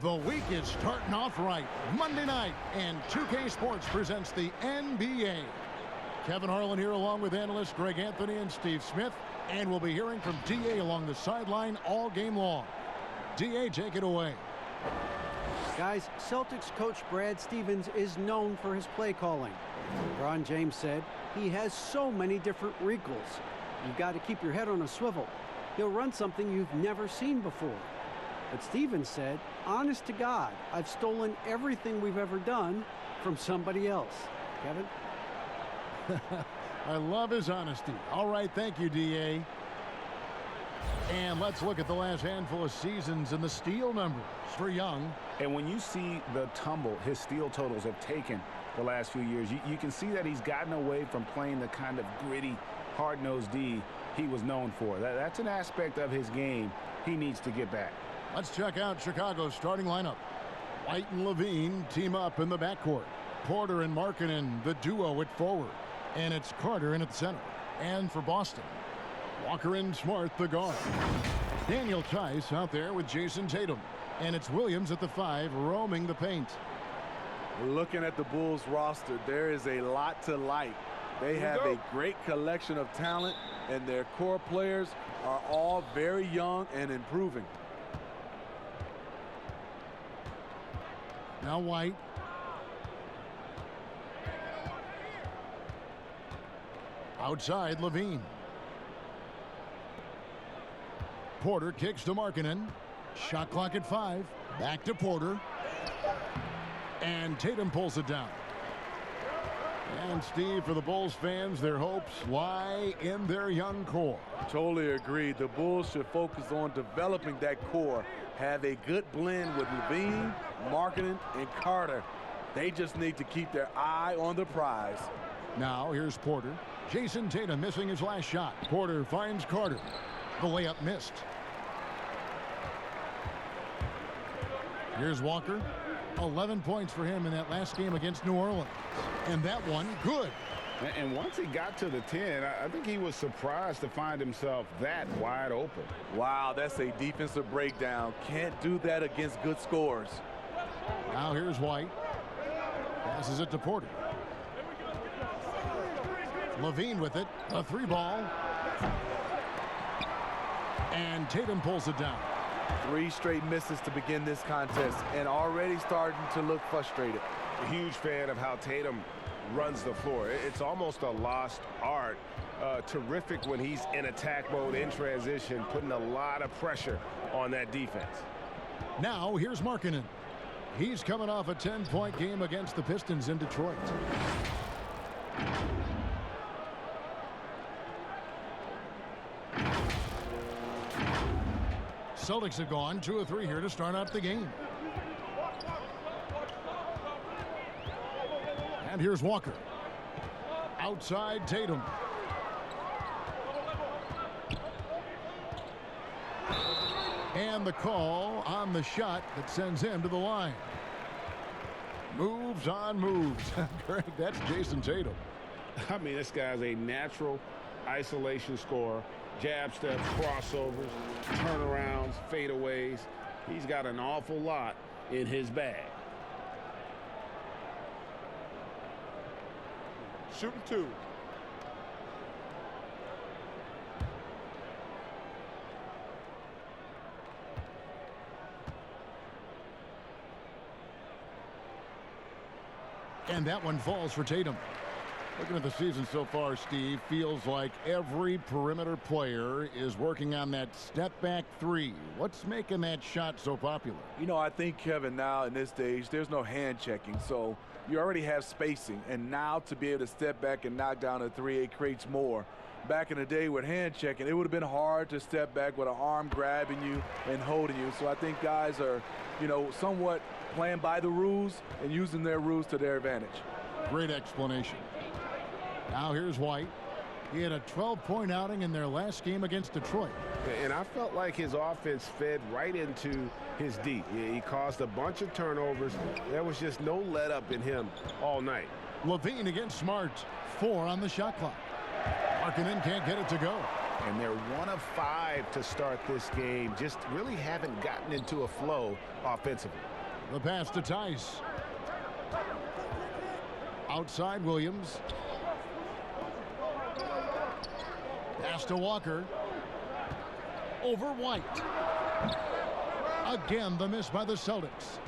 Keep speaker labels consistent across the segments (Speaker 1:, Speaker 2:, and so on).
Speaker 1: The week is starting off right. Monday night, and 2K Sports presents the NBA. Kevin Harlan here along with analysts Greg Anthony and Steve Smith. And we'll be hearing from D.A. along the sideline all game long. D.A., take it away.
Speaker 2: Guys, Celtics coach Brad Stevens is known for his play calling. LeBron James said he has so many different wrinkles. You've got to keep your head on a swivel. He'll run something you've never seen before. But Stevens said, honest to God, I've stolen everything we've ever done from somebody else. Kevin?
Speaker 1: I love his honesty. All right, thank you, D.A. And let's look at the last handful of seasons and the steal numbers for Young.
Speaker 3: And when you see the tumble his steal totals have taken the last few years, you can see that he's gotten away from playing the kind of gritty, hard-nosed D he was known for. That's an aspect of his game he needs to get back.
Speaker 1: Let's check out Chicago's starting lineup. White and Levine team up in the backcourt. Porter and Markkanen, the duo at forward. And it's Carter in at the center. And for Boston, Walker and Smart, the guard. Daniel Tice out there with Jason Tatum. And it's Williams at the 5, roaming the paint.
Speaker 4: Looking at the Bulls roster, there is a lot to like. They have a great collection of talent, and their core players are all very young and improving.
Speaker 1: Now White. Outside, Levine. Porter kicks to Markkanen. Shot clock at 5. Back to Porter. And Tatum pulls it down. And Steve, for the Bulls fans, their hopes lie in their young core.
Speaker 4: Totally agree. The Bulls should focus on developing that core. Have a good blend with Levine, Markkanen, and Carter. They just need to keep their eye on the prize.
Speaker 1: Now here's Porter. Jason Tatum missing his last shot. Porter finds Carter. The layup missed. Here's Walker. 11 points for him in that last game against New Orleans. And that one, good.
Speaker 3: And once he got to the 10, I think he was surprised to find himself that wide open.
Speaker 4: Wow, that's a defensive breakdown. Can't do that against good scores.
Speaker 1: Now here's White. Passes it to Porter. Levine with it. A 3-ball. And Tatum pulls it down.
Speaker 4: 3 straight misses to begin this contest, and already starting to look frustrated.
Speaker 3: A huge fan of how Tatum runs the floor. It's almost a lost art. Terrific when he's in attack mode, in transition, putting a lot of pressure on that defense.
Speaker 1: Now here's Markkanen. He's coming off a 10-point game against the Pistons in Detroit. Celtics have gone 2 of 3 here to start out the game. And here's Walker. Outside Tatum. And the call on the shot that sends him to the line. Moves on moves. Greg, that's Jason Tatum.
Speaker 3: I mean, this guy's a natural isolation scorer. Jab steps, crossovers, turnarounds, fadeaways. He's got an awful lot in his bag.
Speaker 4: Shooting 2.
Speaker 1: And that one falls for Tatum. Looking at the season so far, Steve, feels like every perimeter player is working on that step-back 3. What's making that shot so popular?
Speaker 4: You know, I think, Kevin, now in this stage, there's no hand checking, so you already have spacing, and now to be able to step back and knock down a 3, it creates more. Back in the day with hand checking, it would have been hard to step back with an arm grabbing you and holding you. So I think guys are, you know, somewhat playing by the rules and using their rules to their advantage.
Speaker 1: Great explanation. Now here's White. He had a 12-point outing in their last game against Detroit.
Speaker 3: And I felt like his offense fed right into his D. He caused a bunch of turnovers. There was just no let up in him all night.
Speaker 1: Levine against Smart. 4 on the shot clock. Markkanen can't get it to go.
Speaker 3: And they're 1 of 5 to start this game. Just really haven't gotten into a flow offensively.
Speaker 1: The pass to Tice. Outside Williams. Pass to Walker. Over White. Again, the miss by the Celtics.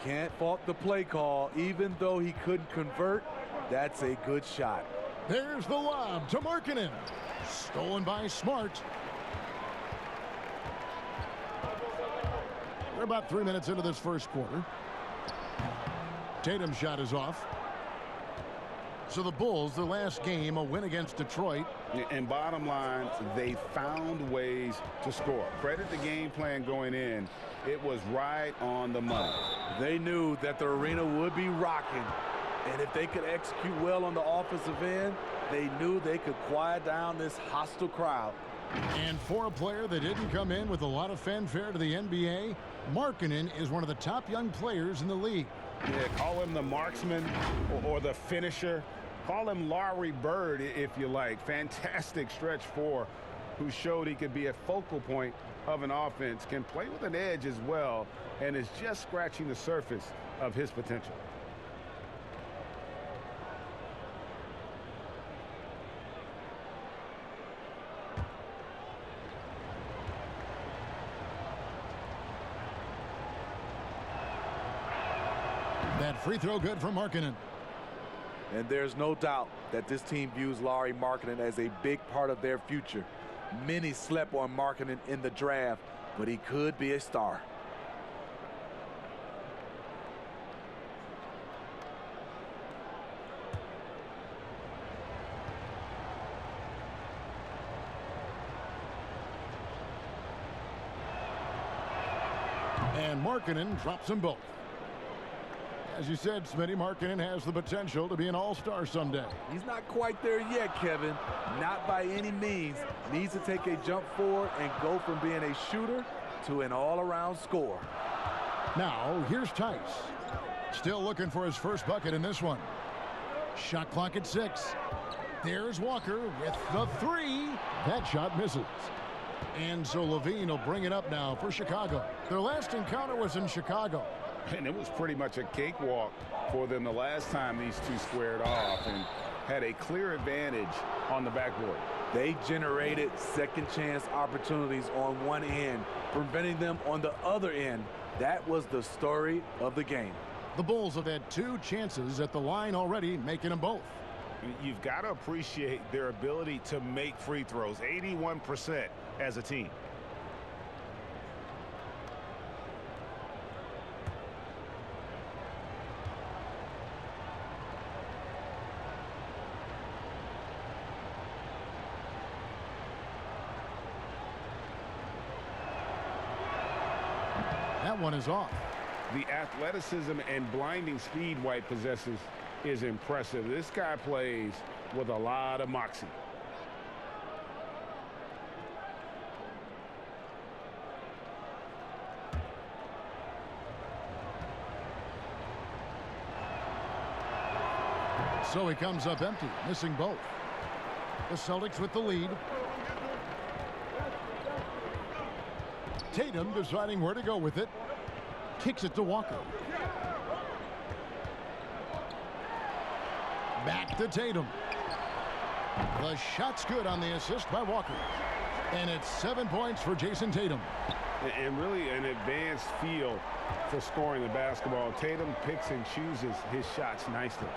Speaker 4: Can't fault the play call. Even though he couldn't convert, that's a good shot.
Speaker 1: There's the lob to Markkanen. Stolen by Smart. We're about 3 minutes into this first quarter. Tatum's shot is off. So the Bulls, their last game, a win against Detroit.
Speaker 3: And bottom line, they found ways to score. Credit the game plan going in. It was right on the money.
Speaker 4: They knew that the arena would be rocking. And if they could execute well on the offensive end, they knew they could quiet down this hostile crowd.
Speaker 1: And for a player that didn't come in with a lot of fanfare to the NBA, Markkanen is one of the top young players in the league.
Speaker 3: Yeah, call him the marksman or the finisher. Call him Larry Bird if you like. Fantastic stretch 4 who showed he could be a focal point of an offense, can play with an edge as well, and is just scratching the surface of his potential.
Speaker 1: That free throw good for Markkanen.
Speaker 4: And there's no doubt that this team views Lauri Markkanen as a big part of their future. Many slept on Markkanen in the draft, but he could be a star.
Speaker 1: And Markkanen drops them both. As you said, Smitty, Markkanen has the potential to be an all-star someday.
Speaker 4: He's not quite there yet, Kevin. Not by any means. Needs to take a jump forward and go from being a shooter to an all-around scorer.
Speaker 1: Now, here's Tice. Still looking for his first bucket in this one. Shot clock at 6. There's Walker with the 3. That shot misses. And so Levine will bring it up now for Chicago. Their last encounter was in Chicago.
Speaker 3: And it was pretty much a cakewalk for them the last time these two squared off and had a clear advantage on the backboard.
Speaker 4: They generated second chance opportunities on one end, preventing them on the other end. That was the story of the game.
Speaker 1: The Bulls have had 2 chances at the line already, making them both.
Speaker 3: You've got to appreciate their ability to make free throws, 81% as a team.
Speaker 1: That one is off.
Speaker 3: The athleticism and blinding speed White possesses is impressive. This guy plays with a lot of moxie.
Speaker 1: So he comes up empty, missing both. The Celtics with the lead. Tatum deciding where to go with it. Kicks it to Walker. Back to Tatum. The shot's good on the assist by Walker. And it's 7 points for Jason Tatum.
Speaker 3: And really an advanced feel for scoring the basketball. Tatum picks and chooses his shots nicely.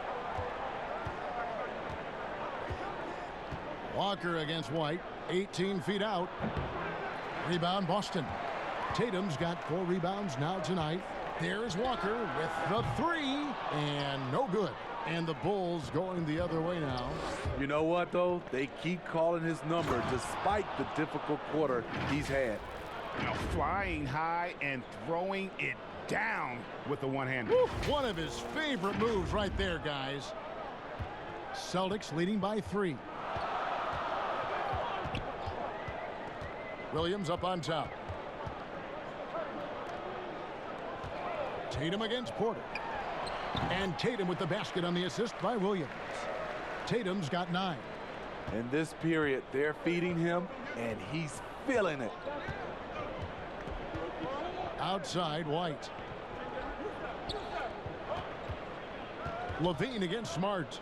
Speaker 1: Walker against White, 18 feet out. Rebound Boston. Tatum's got 4 rebounds now tonight. There's Walker with the 3, and no good. And the Bulls going the other way now.
Speaker 4: You know what, though? They keep calling his number despite the difficult quarter he's had.
Speaker 3: Now flying high and throwing it down with the one-hander.
Speaker 1: One of his favorite moves right there, guys. Celtics leading by 3. Williams up on top. Tatum against Porter. And Tatum with the basket on the assist by Williams. Tatum's got 9.
Speaker 4: In this period, they're feeding him and he's feeling it.
Speaker 1: Outside, White. Levine against Smart.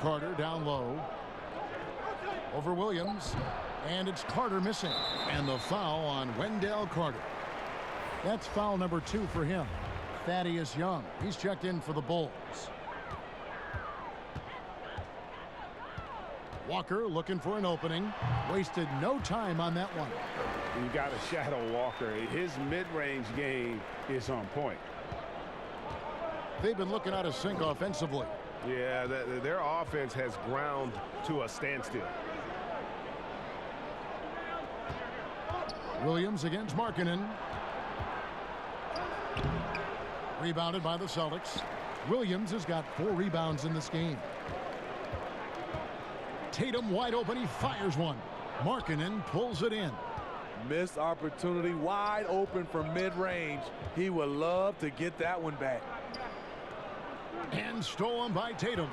Speaker 1: Carter down low. Over Williams. And it's Carter missing. And the foul on Wendell Carter. That's foul number 2 for him. Thaddeus Young. He's checked in for the Bulls. Walker looking for an opening. Wasted no time on that one.
Speaker 3: You got to shadow Walker. His mid-range game is on point.
Speaker 1: They've been looking out of sync offensively.
Speaker 3: Yeah, their offense has ground to a standstill.
Speaker 1: Williams against Markkanen. Rebounded by the Celtics. Williams has got 4 rebounds in this game. Tatum wide open. He fires one. Markkanen pulls it in.
Speaker 4: Missed opportunity, wide open from mid-range. He would love to get that one back.
Speaker 1: And stolen by Tatum.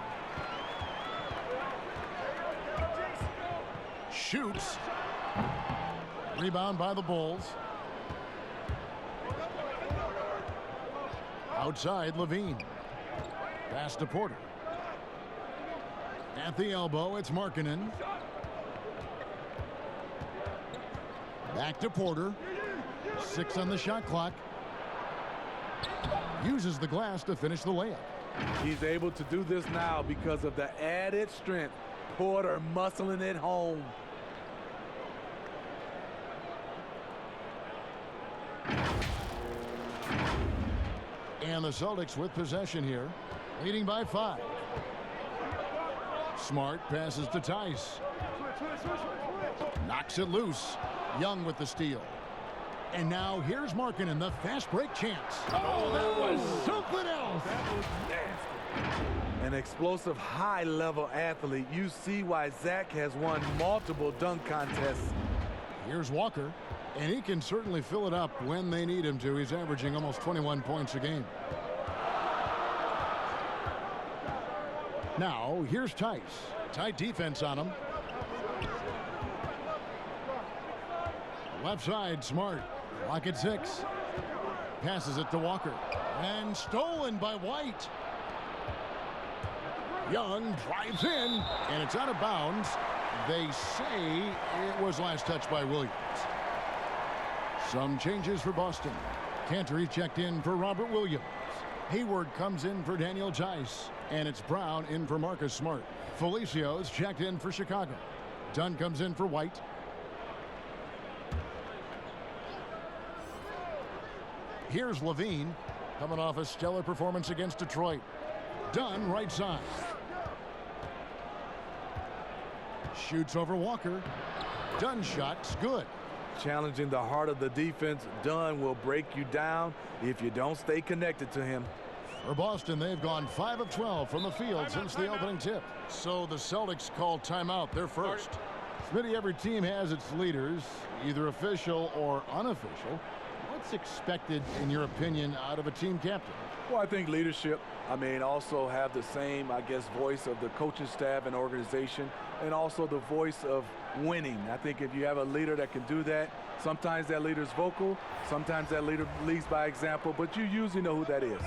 Speaker 1: Shoots. Rebound by the Bulls. Outside, Levine. Pass to Porter. At the elbow, it's Markkanen. Back to Porter. 6 on the shot clock. Uses the glass to finish the layup.
Speaker 4: He's able to do this now because of the added strength. Porter muscling it home.
Speaker 1: And the Celtics with possession here, leading by 5. Smart passes to Tice. Knocks it loose. Young with the steal. And now here's Markkanen, the fast break chance. Oh, that was something else.
Speaker 4: That was nasty. An explosive high-level athlete. You see why Zach has won multiple dunk contests.
Speaker 1: Here's Walker, and he can certainly fill it up when they need him to. He's averaging almost 21 points a game. Now, here's Tice. Tight defense on him. Left side, Smart. Clock at 6. Passes it to Walker. And stolen by White. Young drives in, and it's out of bounds. They say it was last touched by Williams. Some changes for Boston. Cantor checked in for Robert Williams. Hayward comes in for Daniel Tice. And it's Brown in for Marcus Smart. Felicio's checked in for Chicago. Dunn comes in for White. Here's Levine, coming off a stellar performance against Detroit. Dunn right side. Shoots over Walker. Dunn shot's good.
Speaker 4: Challenging the heart of the defense. Dunn will break you down if you don't stay connected to him.
Speaker 1: For Boston, they've gone 5 of 12 from the field since the opening tip. So the Celtics call timeout. They're first. Smitty, every team has its leaders, either official or unofficial. What's expected, in your opinion, out of a team captain?
Speaker 4: Well, I think leadership. I mean, also have the same, I guess, voice of the coaching staff and organization, and also the voice of winning. I think if you have a leader that can do that, sometimes that leader's vocal, sometimes that leader leads by example, but you usually know who that is.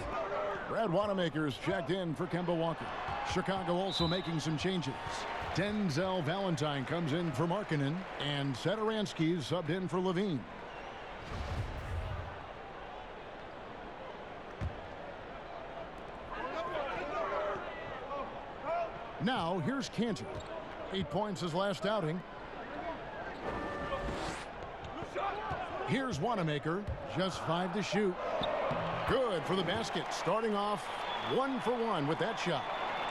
Speaker 1: Brad Wanamaker's checked in for Kemba Walker. Chicago also making some changes. Denzel Valentine comes in for Markkanen, and Satoransky's subbed in for Levine. Now, here's Cantor. 8 points his last outing. Here's Wanamaker. Just 5 to shoot. Good for the basket. Starting off 1 for 1 with that shot.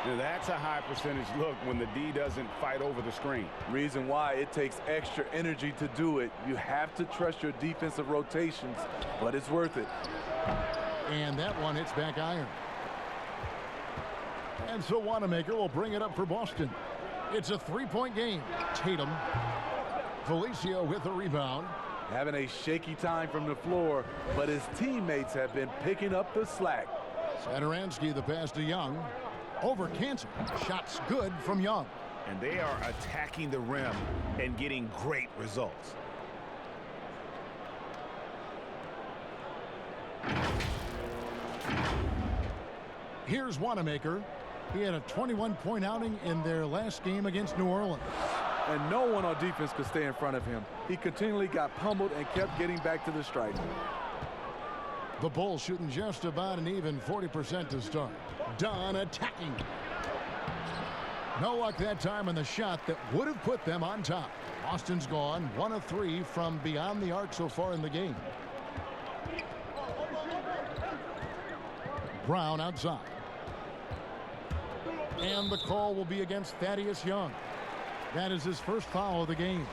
Speaker 3: Now, that's a high percentage look when the D doesn't fight over the screen.
Speaker 4: Reason why it takes extra energy to do it. You have to trust your defensive rotations, but it's worth it.
Speaker 1: And that one hits back iron. And so Wanamaker will bring it up for Boston. It's a 3-point game. Tatum. Felicio with the rebound.
Speaker 4: Having a shaky time from the floor, but his teammates have been picking up the slack.
Speaker 1: Satoransky the pass to Young. Over Cantor. Shots good from Young.
Speaker 3: and they are attacking the rim and getting great results.
Speaker 1: Here's Wanamaker. He had a 21-point outing in their last game against New Orleans.
Speaker 4: And no one on defense could stay in front of him. He continually got pummeled and kept getting back to the stripe.
Speaker 1: The Bulls shooting just about an even 40% to start. Dunn attacking. No luck that time on the shot that would have put them on top. Boston's gone 1 of 3 from beyond the arc so far in the game. Brown outside. And the call will be against Thaddeus Young. That is his first foul of the game.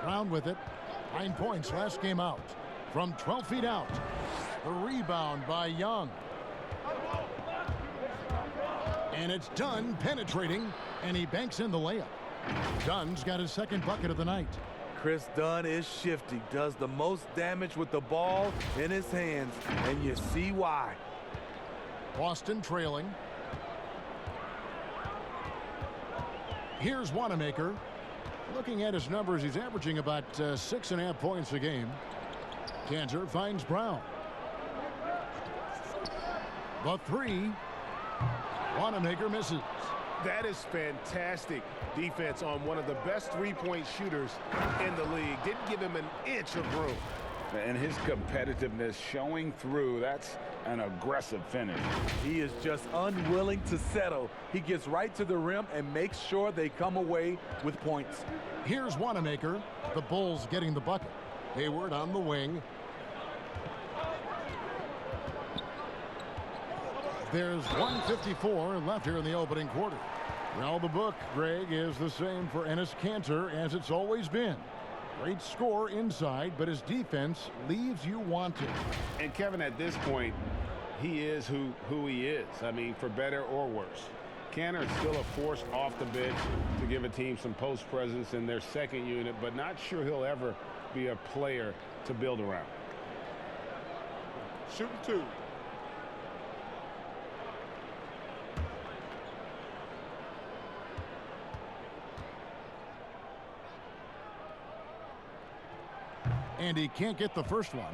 Speaker 1: Brown with it. 9 points last game out. From 12 feet out. The rebound by Young. And it's Dunn penetrating, and he banks in the layup. Dunn's got his second bucket of the night.
Speaker 4: Chris Dunn is shifty, does the most damage with the ball in his hands, and you see why.
Speaker 1: Boston trailing. Here's Wanamaker. Looking at his numbers, he's averaging about 6.5 points a game. Cantor finds Brown. The three. Wanamaker misses.
Speaker 3: That is fantastic defense on one of the best three-point shooters in the league. Didn't give him an inch of room. And his competitiveness showing through. That's an aggressive finish.
Speaker 4: He is just unwilling to settle. He gets right to the rim and makes sure they come away with points.
Speaker 1: Here's Wanamaker. The Bulls getting the bucket. Hayward on the wing. There's 1:54 left here in the opening quarter. Well, the book, Greg, is the same for Enes Kanter as it's always been. Great score inside, but his defense leaves you wanting.
Speaker 3: And Kevin, at this point, he is who he is. I mean, for better or worse. Kanter is still a force off the bench to give a team some post presence in their second unit, but not sure he'll ever be a player to build around.
Speaker 4: Shooting two.
Speaker 1: And he can't get the first one.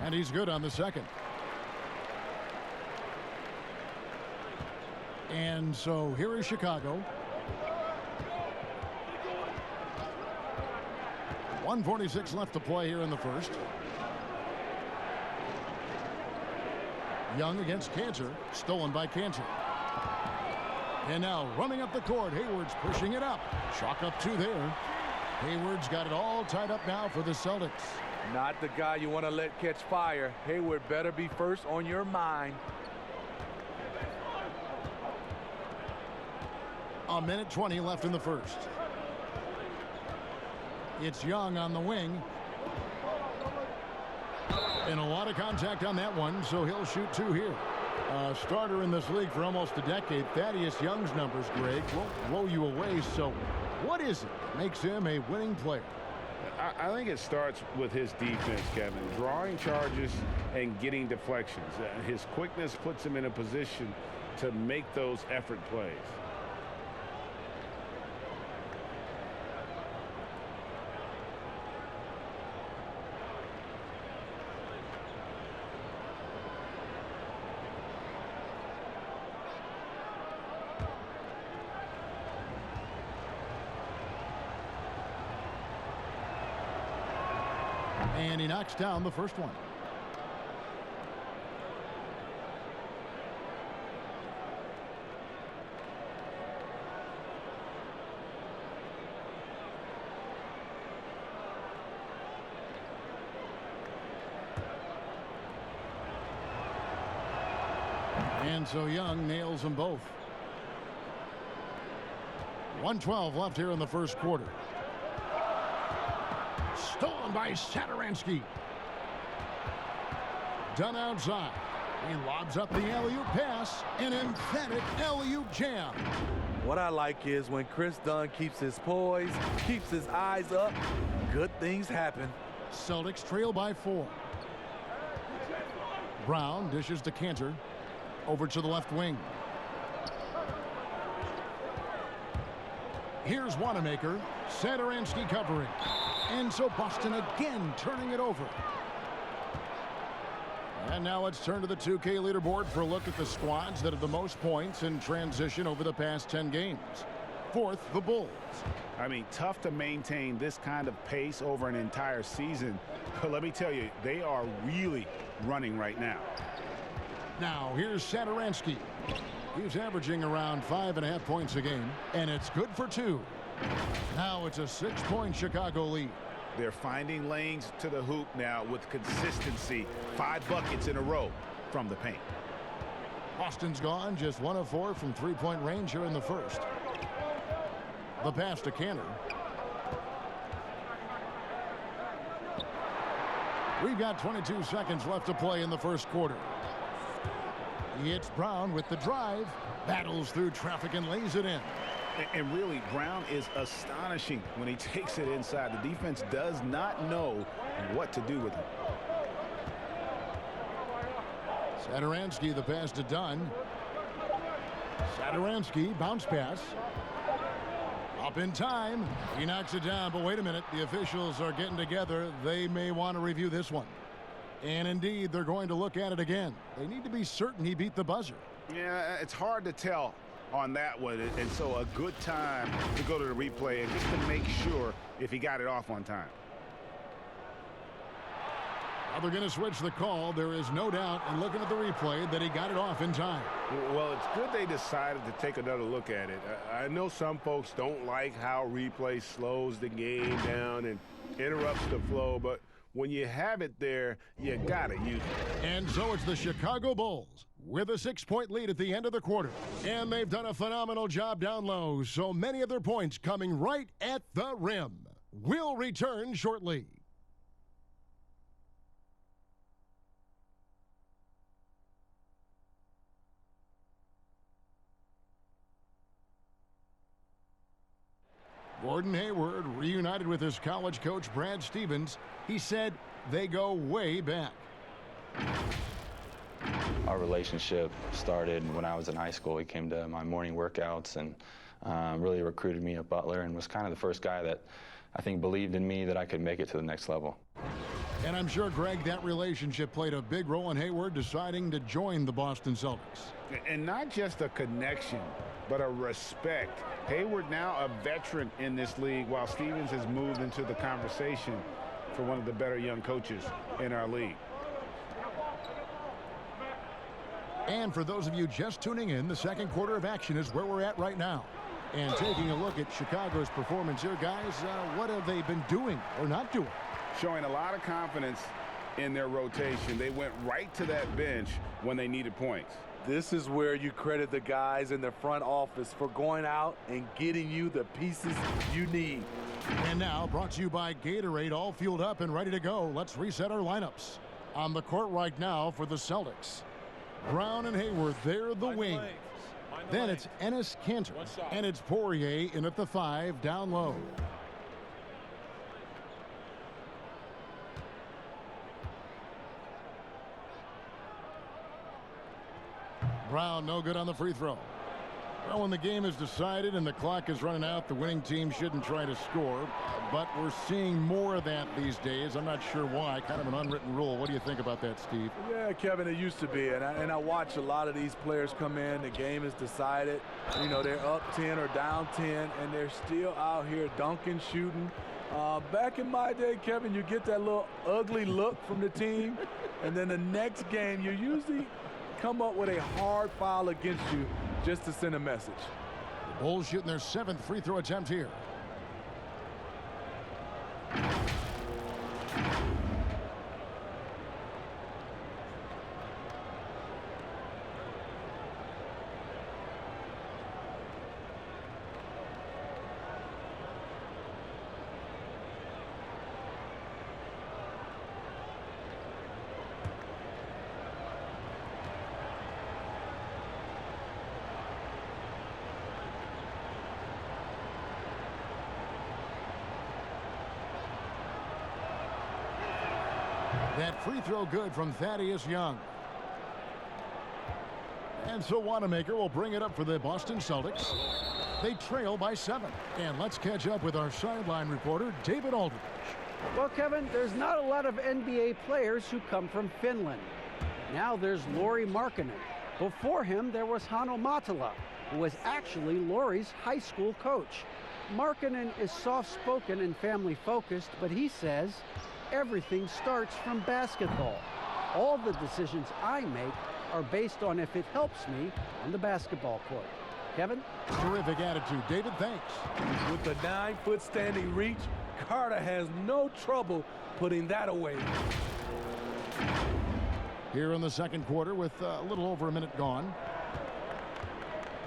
Speaker 1: And he's good on the second. And so here is Chicago. 1:46 left to play here in the first. Young against Kanter. Stolen by Kanter. And now running up the court. Hayward's pushing it up. Chalk up two there. Hayward's got it all tied up now for the Celtics.
Speaker 4: Not the guy you want to let catch fire. Hayward better be first on your mind.
Speaker 1: A minute 20 left in the first. It's Young on the wing. And a lot of contact on that one, so he'll shoot two here. Starter in this league for almost a decade. Thaddeus Young's numbers, Greg, won't blow you away. So what is it that makes him a winning player?
Speaker 3: I think it starts with his defense, Kevin. Drawing charges and getting deflections. His quickness puts him in a position to make those effort plays.
Speaker 1: And he knocks down the first one. And so Young nails them both. 1:12 left here in the first quarter. Stolen by Satoransky. Done outside. He lobs up the alley-oop pass. An emphatic alley-oop jam.
Speaker 4: What I like is when Chris Dunn keeps his poise, keeps his eyes up, good things happen.
Speaker 1: Celtics trail by 4. Brown dishes to Cantor. Over to the left wing. Here's Wanamaker. Satoransky covering. And so Boston again turning it over. And now let's turn to the 2K leaderboard for a look at the squads that have the most points in transition over the past 10 games. Fourth, the Bulls.
Speaker 3: I mean, tough to maintain this kind of pace over an entire season. But let me tell you, they are really running right now.
Speaker 1: Now, here's Satoransky. He's averaging around 5.5 points a game, and it's good for 2. Now it's a 6-point Chicago lead.
Speaker 3: They're finding lanes to the hoop now with consistency. 5 buckets in a row from the paint.
Speaker 1: Boston's gone just 1 of 4 from 3-point range here in the first. The pass to Cantor. We've got 22 seconds left to play in the first quarter. It's Brown with the drive. Battles through traffic and lays it in.
Speaker 3: And really, Brown is astonishing when he takes it inside. The defense does not know what to do with him.
Speaker 1: Satoransky, the pass to Dunn. Satoransky, bounce pass. Up in time. He knocks it down, but wait a minute. The officials are getting together. They may want to review this one. And indeed, they're going to look at it again. They need to be certain he beat the buzzer.
Speaker 3: Yeah, it's hard to tell on that one, and so a good time to go to the replay and just to make sure if he got it off on time.
Speaker 1: Now they're going to switch the call. There is no doubt in looking at the replay that he got it off in time.
Speaker 5: Well, it's good they decided to take another look at it. I know some folks don't like how replay slows the game down and interrupts the flow, but when you have it there, you gotta use it.
Speaker 1: And so it's the Chicago Bulls with a 6-point lead at the end of the quarter. And they've done a phenomenal job down low. So many of their points coming right at the rim. We'll return shortly. Gordon Hayward reunited with his college coach Brad Stevens. He said they go way back.
Speaker 6: Our relationship started when I was in high school. He came to my morning workouts and really recruited me at Butler and was kind of the first guy that I think believed in me that I could make it to the next level.
Speaker 1: And I'm sure, Greg, that relationship played a big role in Hayward deciding to join the Boston Celtics.
Speaker 3: And not just a connection, but a respect. Hayward now a veteran in this league, while Stevens has moved into the conversation for one of the better young coaches in our league.
Speaker 1: And for those of you just tuning in, the second quarter of action is where we're at right now. And taking a look at Chicago's performance here, guys, what have they been doing or not doing?
Speaker 3: Showing a lot of confidence in their rotation. They went right to that bench when they needed points.
Speaker 4: This is where you credit the guys in the front office for going out and getting you the pieces you need.
Speaker 1: And now, brought to you by Gatorade, all fueled up and ready to go. Let's reset our lineups. On the court right now for the Celtics, Brown and Hayward, they're the wings. Then it's Enes Kanter, and it's Poirier in at the 5, down low. Brown, no good on the free throw. Well, when the game is decided and the clock is running out, the winning team shouldn't try to score. But we're seeing more of that these days. I'm not sure why. Kind of an unwritten rule. What do you think about that, Steve?
Speaker 4: Yeah, Kevin, it used to be. And I watch a lot of these players come in. The game is decided. You know, they're up 10 or down 10, and they're still out here dunking, shooting. Back in my day, Kevin, you get that little ugly look from the team. And then the next game, you usually come up with a hard foul against you just to send a message.
Speaker 1: The Bulls shooting their 7th free throw attempt here. That free throw good from Thaddeus Young. And so Wanamaker will bring it up for the Boston Celtics. They trail by 7. And let's catch up with our sideline reporter, David Aldridge.
Speaker 2: Well, Kevin, there's not a lot of NBA players who come from Finland. Now there's Lauri Markkanen. Before him, there was Hanno Matala, who was actually Lauri's high school coach. Markkanen is soft-spoken and family-focused, but he says everything starts from basketball. All the decisions I make are based on if it helps me on the basketball court. Kevin?
Speaker 1: Terrific attitude. David, thanks.
Speaker 7: With the 9-foot standing reach, Carter has no trouble putting that away.
Speaker 1: Here in the second quarter with a little over a minute gone.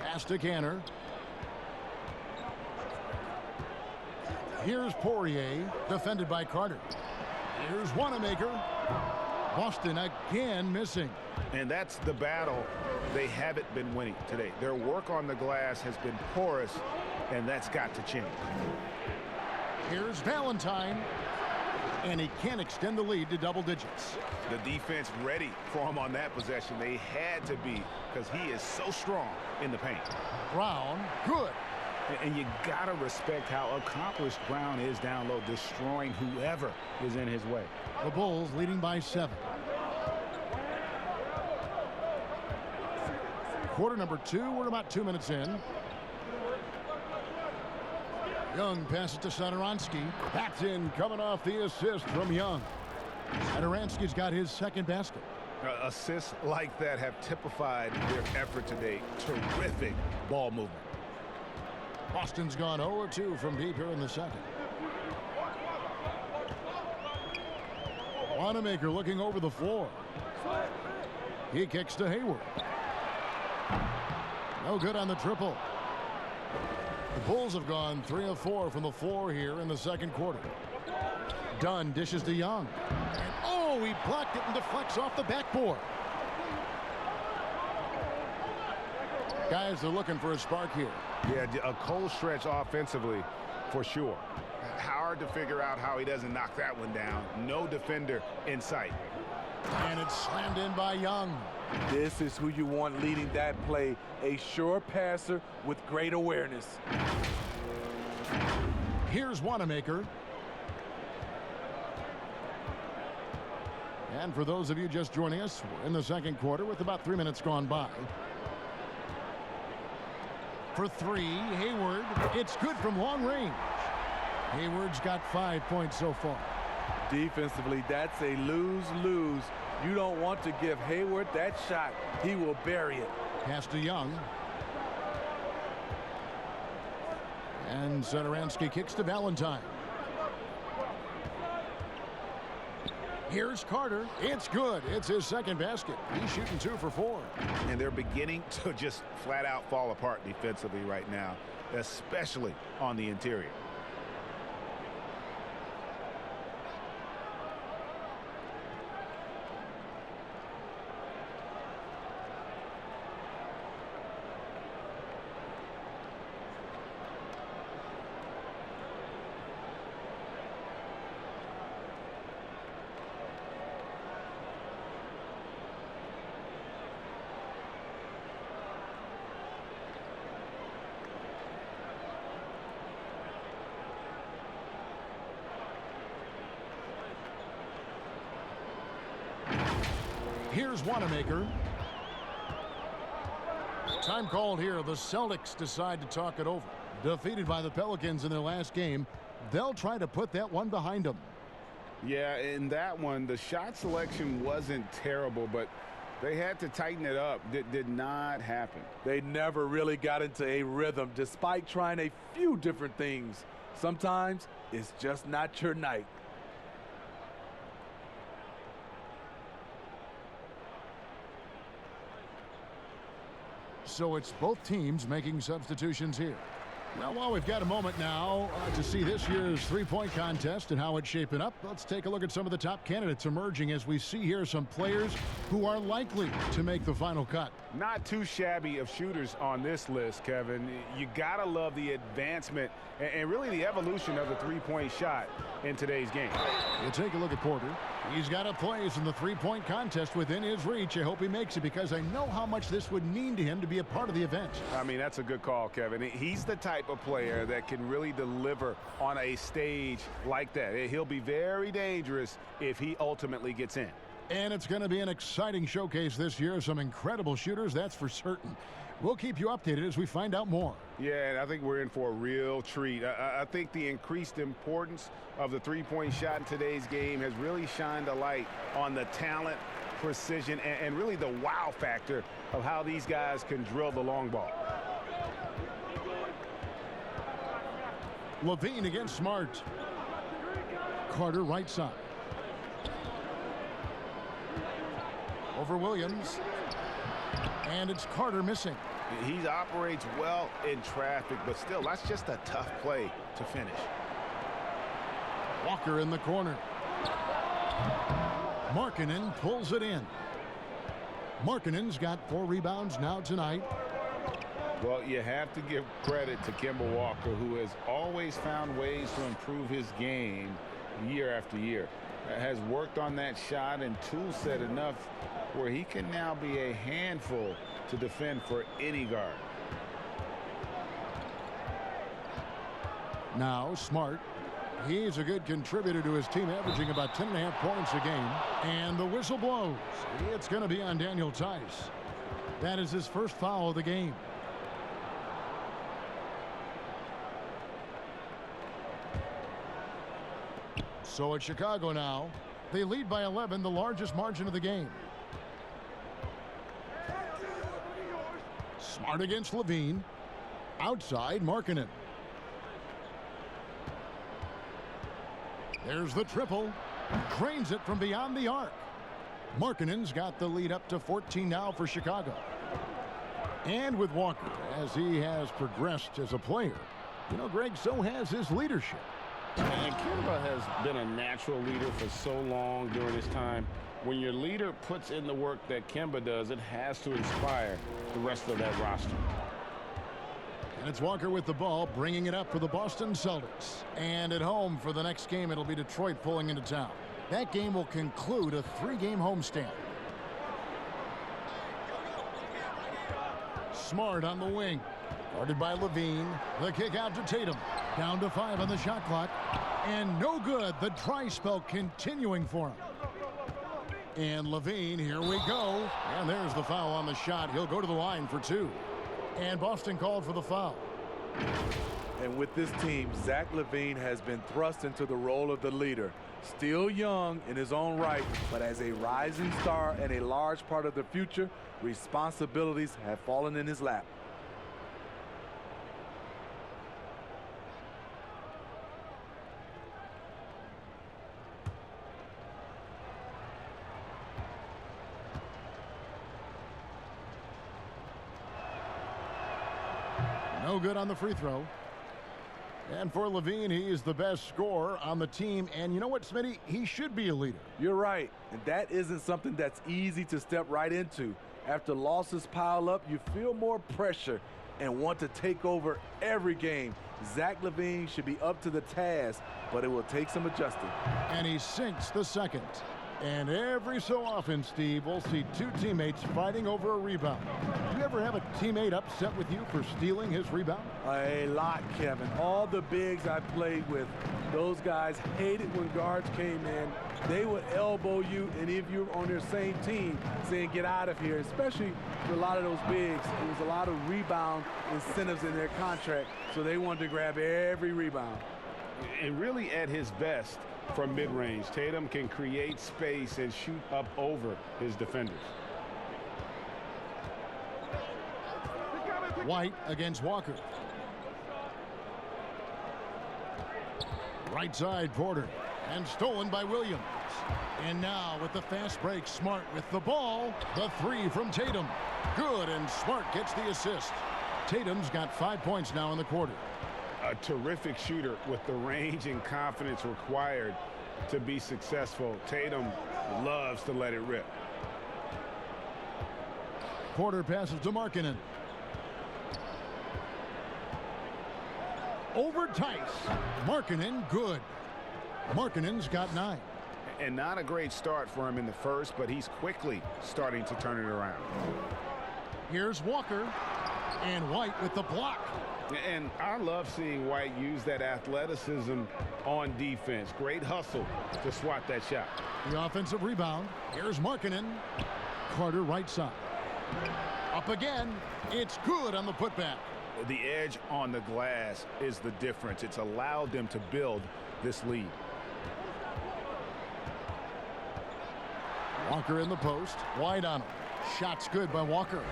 Speaker 1: Pass to Canner. Here's Poirier, defended by Carter. Here's Wanamaker. Boston again missing.
Speaker 3: And that's the battle they haven't been winning today. Their work on the glass has been porous, and that's got to change.
Speaker 1: Here's Valentine. And he can't extend the lead to double digits.
Speaker 3: The defense ready for him on that possession. They had to be, because he is so strong in the paint.
Speaker 1: Brown, good.
Speaker 3: And you got to respect how accomplished Brown is down low, destroying whoever is in his way.
Speaker 1: The Bulls leading by 7. Quarter number 2, we're about 2 minutes in. Young passes to Satoransky. That's in, coming off the assist from Young. Satoransky's got his second basket.
Speaker 3: Assists like that have typified their effort today. Terrific ball movement.
Speaker 1: Boston's gone 0-2 from deep here in the second. Wanamaker looking over the floor. He kicks to Hayward. No good on the triple. The Bulls have gone 3 of 4 from the floor here in the second quarter. Dunn dishes to Young. And oh, he blocked it and deflects off the backboard. Guys are looking for a spark here.
Speaker 5: Yeah, a cold stretch offensively for sure. Hard to figure out how he doesn't knock that one down. No defender in sight.
Speaker 1: And it's slammed in by Young.
Speaker 4: This is who you want leading that play. A sure passer with great awareness.
Speaker 1: Here's Wanamaker. And for those of you just joining us, we're in the second quarter with about 3 minutes gone by. For 3, Hayward. It's good from long range. Hayward's got 5 points so far.
Speaker 4: Defensively, that's a lose-lose. You don't want to give Hayward that shot. He will bury it.
Speaker 1: Pass to Young. And Satoransky kicks to Valentine. Here's Carter. It's good. It's his second basket. He's shooting 2 for 4.
Speaker 3: And they're beginning to just flat out fall apart defensively right now, especially on the interior.
Speaker 1: Here's Wanamaker. Time called here. The Celtics decide to talk it over. Defeated by the Pelicans in their last game, they'll try to put that one behind them.
Speaker 5: Yeah, in that one, the shot selection wasn't terrible, but they had to tighten it up. That did not happen.
Speaker 4: They never really got into a rhythm despite trying a few different things. Sometimes it's just not your night.
Speaker 1: So it's both teams making substitutions here. Well, while we've got a moment now to see this year's three-point contest and how it's shaping up, let's take a look at some of the top candidates emerging as we see here some players who are likely to make the final cut.
Speaker 5: Not too shabby of shooters on this list, Kevin. You got to love the advancement and really the evolution of the three-point shot in today's game.
Speaker 1: You take a look at Porter. He's got a place in the three-point contest within his reach. I hope he makes it because I know how much this would mean to him to be a part of the event.
Speaker 5: I mean, that's a good call, Kevin. He's the type of player that can really deliver on a stage like that. He'll be very dangerous if he ultimately gets in.
Speaker 1: And it's going to be an exciting showcase this year. Some incredible shooters, that's for certain. We'll keep you updated as we find out more.
Speaker 5: Yeah, and I think we're in for a real treat. I think the increased importance of the three-point shot in today's game has really shined a light on the talent, precision, and really the wow factor of how these guys can drill the long ball.
Speaker 1: Levine against Smart. Carter right side. Over Williams. And it's Carter missing.
Speaker 5: He operates well in traffic, but still, that's just a tough play to finish.
Speaker 1: Walker in the corner. Markkanen pulls it in. Markkanen's got 4 rebounds now tonight.
Speaker 5: Well, you have to give credit to Kemba Walker, who has always found ways to improve his game year after year. Has worked on that shot and tool set enough where he can now be a handful to defend for any guard.
Speaker 1: Now Smart. He's a good contributor to his team, averaging about 10.5 points a game. And the whistle blows. It's going to be on Daniel Tice. That is his first foul of the game. So it's Chicago now. They lead by 11, the largest margin of the game. Smart against Levine. Outside, Markkanen. There's the triple. Drains it from beyond the arc. Markkanen's got the lead up to 14 now for Chicago. And with Walker, as he has progressed as a player, you know, Greg, so has his leadership.
Speaker 5: And Kemba has been a natural leader for so long during his time. When your leader puts in the work that Kemba does, it has to inspire the rest of that roster.
Speaker 1: And it's Walker with the ball, bringing it up for the Boston Celtics. And at home for the next game, it'll be Detroit pulling into town. That game will conclude a 3-game homestand. Smart on the wing. Guarded by Levine. The kick out to Tatum. Down to 5 on the shot clock. And no good. The dry spell continuing for him. And Levine, here we go. And there's the foul on the shot. He'll go to the line for 2. And Boston called for the foul.
Speaker 4: And with this team, Zach LaVine has been thrust into the role of the leader. Still young in his own right, but as a rising star and a large part of the future, responsibilities have fallen in his lap.
Speaker 1: No good on the free throw. And for Levine, he is the best scorer on the team. And you know what, Smitty? He should be a leader.
Speaker 4: You're right. And that isn't something that's easy to step right into. After losses pile up, you feel more pressure and want to take over every game. Zach LaVine should be up to the task, but it will take some adjusting.
Speaker 1: And he sinks the second. And every so often, Steve, we'll see 2 teammates fighting over a rebound. Do you ever have a teammate upset with you for stealing his rebound?
Speaker 4: A lot, Kevin. All the bigs I played with, those guys hated when guards came in. They would elbow you, and if you're on their same team, saying get out of here, especially for a lot of those bigs. There was a lot of rebound incentives in their contract, so they wanted to grab every rebound.
Speaker 5: And really at his best, from mid-range, Tatum can create space and shoot up over his defenders.
Speaker 1: White against Walker. Right side, Porter. And stolen by Williams. And now with the fast break, Smart with the ball. The 3 from Tatum. Good, and Smart gets the assist. Tatum's got 5 points now in the quarter.
Speaker 5: A terrific shooter with the range and confidence required to be successful. Tatum loves to let it rip.
Speaker 1: Porter passes to Markkanen. Over Tice. Markkanen, good. Markkanen's got 9.
Speaker 3: And not a great start for him in the first, but he's quickly starting to turn it around.
Speaker 1: Here's Walker, and White with the block.
Speaker 5: And I love seeing White use that athleticism on defense. Great hustle to swat that shot.
Speaker 1: The offensive rebound. Here's Markkanen. Carter right side. Up again. It's good on the putback.
Speaker 3: The edge on the glass is the difference. It's allowed them to build this lead.
Speaker 1: Walker in the post. White on him. Shot's good by Walker.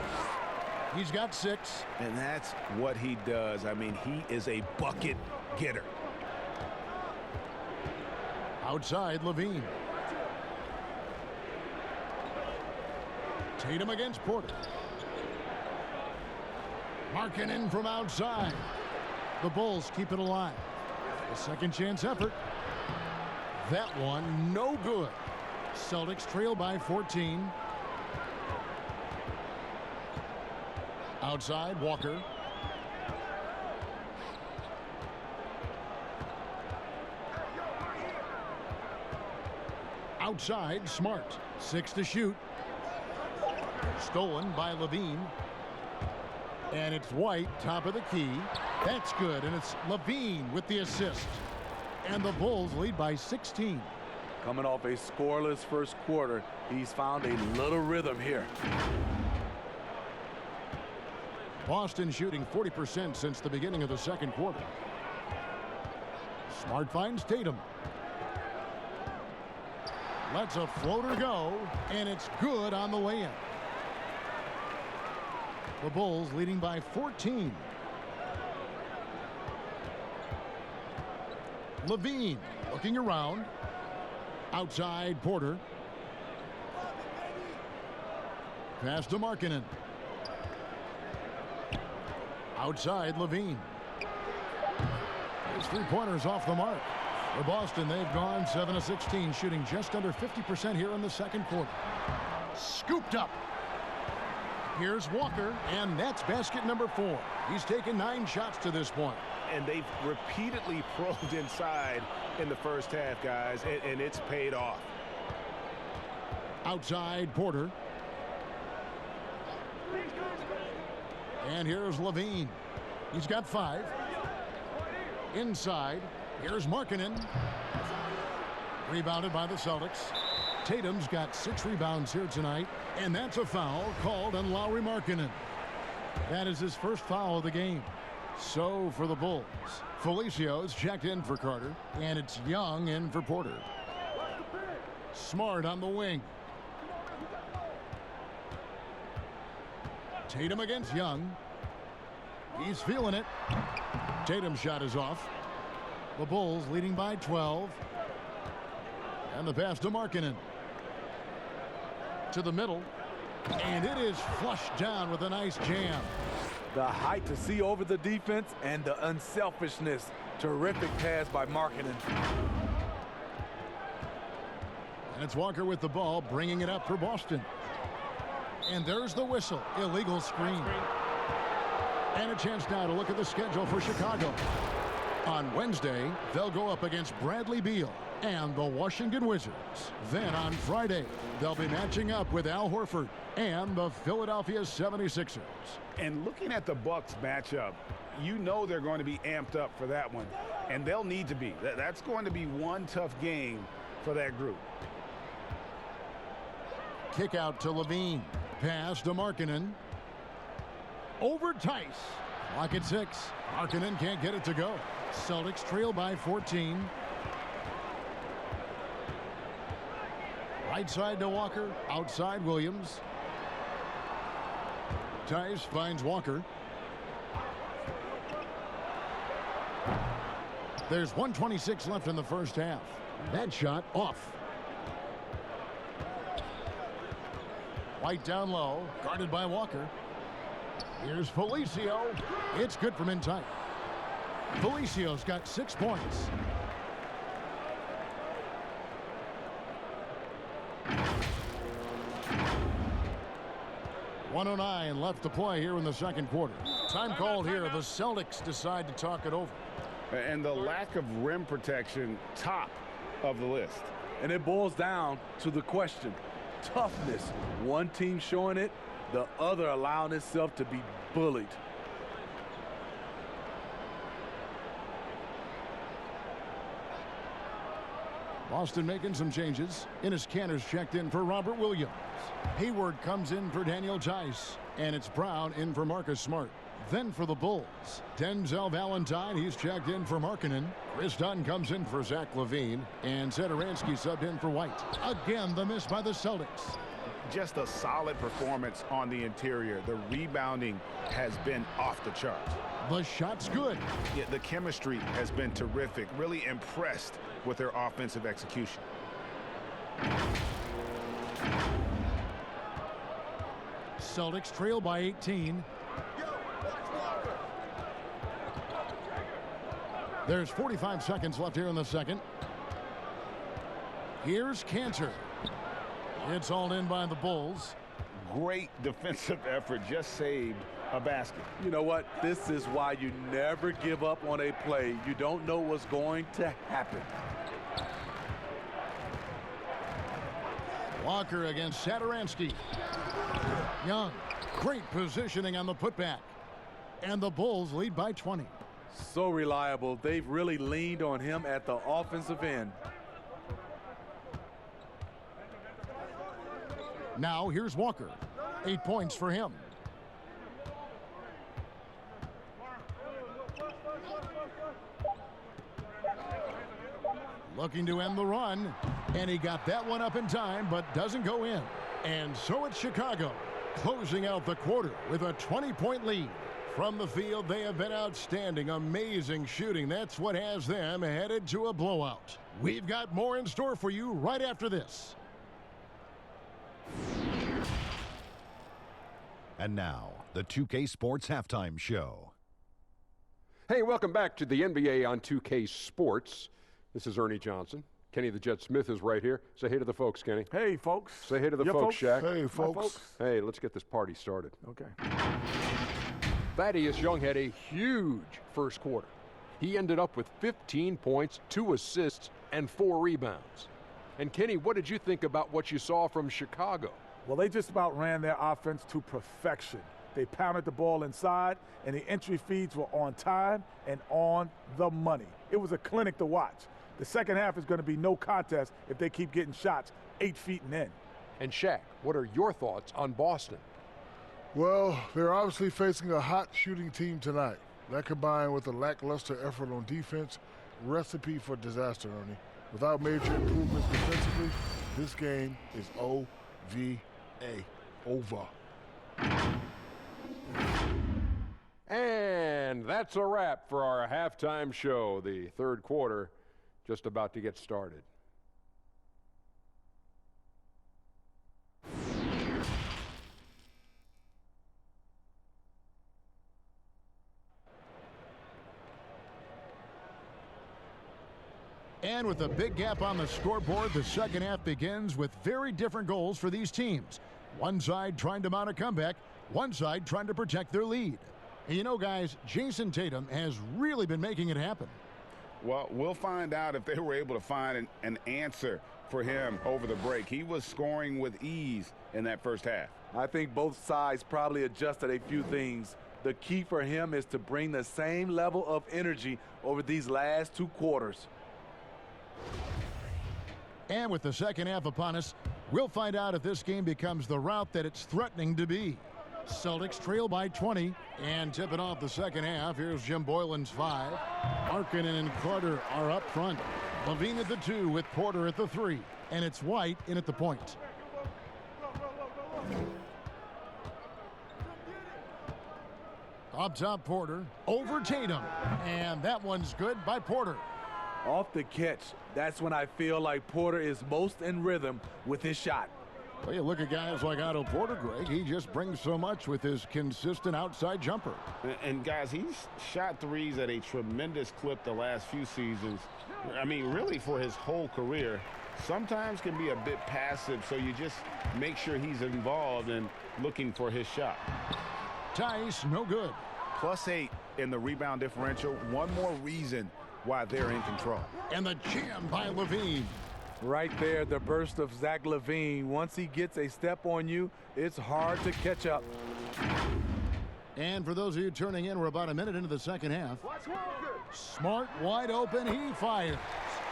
Speaker 1: He's got 6.
Speaker 3: And that's what he does. I mean, he is a bucket getter.
Speaker 1: Outside, Levine. Tatum against Porter. Markkanen from outside. The Bulls keep it alive. A second chance effort. That one no good. Celtics trail by 14. Outside, Walker. Outside, Smart. 6 to shoot. Stolen by Levine. And it's White, top of the key. That's good, and it's Levine with the assist. And the Bulls lead by 16.
Speaker 4: Coming off a scoreless first quarter, he's found a little rhythm here.
Speaker 1: Boston shooting 40% since the beginning of the second quarter. Smart finds Tatum. Lets a floater go, and it's good on the way in. The Bulls leading by 14. Levine looking around. Outside, Porter. Pass to Markkanen. Outside, Levine. His three-pointers off the mark. For Boston, they've gone 7 of 16, shooting just under 50% here in the second quarter. Scooped up. Here's Walker, and that's basket number 4. He's taken 9 shots to this point.
Speaker 5: And they've repeatedly probed inside in the first half, guys, and it's paid off.
Speaker 1: Outside, Porter. And here's Levine. He's got 5. Inside, here's Markkanen. Rebounded by the Celtics. Tatum's got 6 rebounds here tonight, and that's a foul called on Lauri Markkanen. That is his first foul of the game. So for the Bulls, Felicio's checked in for Carter, and it's Young in for Porter. Smart on the wing. Tatum against Young. He's feeling it. Tatum's shot is off. The Bulls leading by 12. And the pass to Markkanen. To the middle. And it is flushed down with a nice jam.
Speaker 4: The height to see over the defense and the unselfishness. Terrific pass by Markkanen.
Speaker 1: And it's Walker with the ball, bringing it up for Boston. And there's the whistle. Illegal screen. And a chance now to look at the schedule for Chicago. On Wednesday, they'll go up against Bradley Beal and the Washington Wizards. Then on Friday, they'll be matching up with Al Horford and the Philadelphia 76ers.
Speaker 3: And looking at the Bucks matchup, you know they're going to be amped up for that one. And they'll need to be. That's going to be one tough game for that group.
Speaker 1: Kick out to Levine. Pass to Markkanen. Over Tice. Clock at 6. Markkanen can't get it to go. Celtics trail by 14. Right side to Walker. Outside Williams. Tice finds Walker. There's 1:26 left in the first half. That shot off. White down low, guarded by Walker. Here's Felicio. It's good from in tight. Felicio's got 6 points. .109 left to play here in the second quarter. Time called here. The Celtics decide to talk it over.
Speaker 5: And the lack of rim protection, top of the list.
Speaker 4: And it boils down to the question, toughness. One team showing it, the other allowing itself to be bullied.
Speaker 1: Boston making some changes. Enes Kanter's checked in for Robert Williams. Hayward comes in for Daniel Tice. And it's Brown in for Marcus Smart. Then for the Bulls, Denzel Valentine, he's checked in for Markkanen. Chris Dunn comes in for Zach LaVine. And Satoransky subbed in for White. Again, the miss by the Celtics.
Speaker 3: Just a solid performance on the interior. The rebounding has been off the charts.
Speaker 1: The shot's good.
Speaker 3: Yeah, the chemistry has been terrific. Really impressed with their offensive execution.
Speaker 1: Celtics trail by 18. There's 45 seconds left here in the second. Here's Kanter. It's all in by the Bulls.
Speaker 3: Great defensive effort, just saved a basket.
Speaker 4: You know what? This is why you never give up on a play. You don't know what's going to happen.
Speaker 1: Walker against Satoransky. Young, great positioning on the putback. And the Bulls lead by 20.
Speaker 4: So reliable. They've really leaned on him at the offensive end.
Speaker 1: Now here's Walker. 8 points for him. Looking to end the run. And he got that one up in time, but doesn't go in. And so it's Chicago, closing out the quarter with a 20-point lead. From the field, they have been outstanding. Amazing shooting. That's what has them headed to a blowout. We've got more in store for you right after this.
Speaker 8: And now, the 2K Sports Halftime Show.
Speaker 9: Hey, welcome back to the NBA on 2K Sports. This is Ernie Johnson. Kenny the Jet Smith is right here. Say hey to the folks, Kenny.
Speaker 10: Hey, folks.
Speaker 9: Say hey to the folks, Shaq.
Speaker 10: Hey, folks.
Speaker 9: Hey, let's get this party started.
Speaker 10: Okay.
Speaker 9: Thaddeus Young had a huge first quarter. He ended up with 15 points, 2 assists, and 4 rebounds. And Kenny, what did you think about what you saw from Chicago?
Speaker 10: Well, they just about ran their offense to perfection. They pounded the ball inside, and the entry feeds were on time and on the money. It was a clinic to watch. The second half is going to be no contest if they keep getting shots 8 feet and in.
Speaker 9: And Shaq, what are your thoughts on Boston?
Speaker 11: Well, they're obviously facing a hot shooting team tonight. That combined with a lackluster effort on defense, recipe for disaster, Ernie. Without major improvements defensively, this game is O-V-A. Over.
Speaker 9: And that's a wrap for our halftime show. The third quarter just about to get started.
Speaker 1: And with a big gap on the scoreboard, the second half begins with very different goals for these teams. One side trying to mount a comeback, one side trying to protect their lead. And you know, guys, Jason Tatum has really been making it happen.
Speaker 3: Well, we'll find out if they were able to find an answer for him over the break. He was scoring with ease in that first half.
Speaker 4: I think both sides probably adjusted a few things. The key for him is to bring the same level of energy over these last 2 quarters.
Speaker 1: And with the second half upon us, we'll find out if this game becomes the route that it's threatening to be. Celtics trail by 20 and tipping off the second half. Here's Jim Boylan's 5. Markkanen and Carter are up front. LaVine at the 2 with Porter at the 3. And it's White in at the point. Up top, Porter over Tatum. And that one's good by Porter.
Speaker 4: Off the catch, that's when I feel like Porter is most in rhythm with his shot.
Speaker 1: Well, you look at guys like Otto Porter, Greg. He just brings so much with his consistent outside jumper.
Speaker 3: And guys, he's shot threes at a tremendous clip the last few seasons. I mean, really for his whole career. Sometimes can be a bit passive, so you just make sure he's involved and looking for his shot.
Speaker 1: Tice, no good.
Speaker 3: +8 in the rebound differential. One more reason why they're in control.
Speaker 1: And the jam by LaVine.
Speaker 4: Right there, the burst of Zach LaVine. Once he gets a step on you, it's hard to catch up.
Speaker 1: And for those of you turning in, we're about a minute into the second half. Smart, wide open, he fires.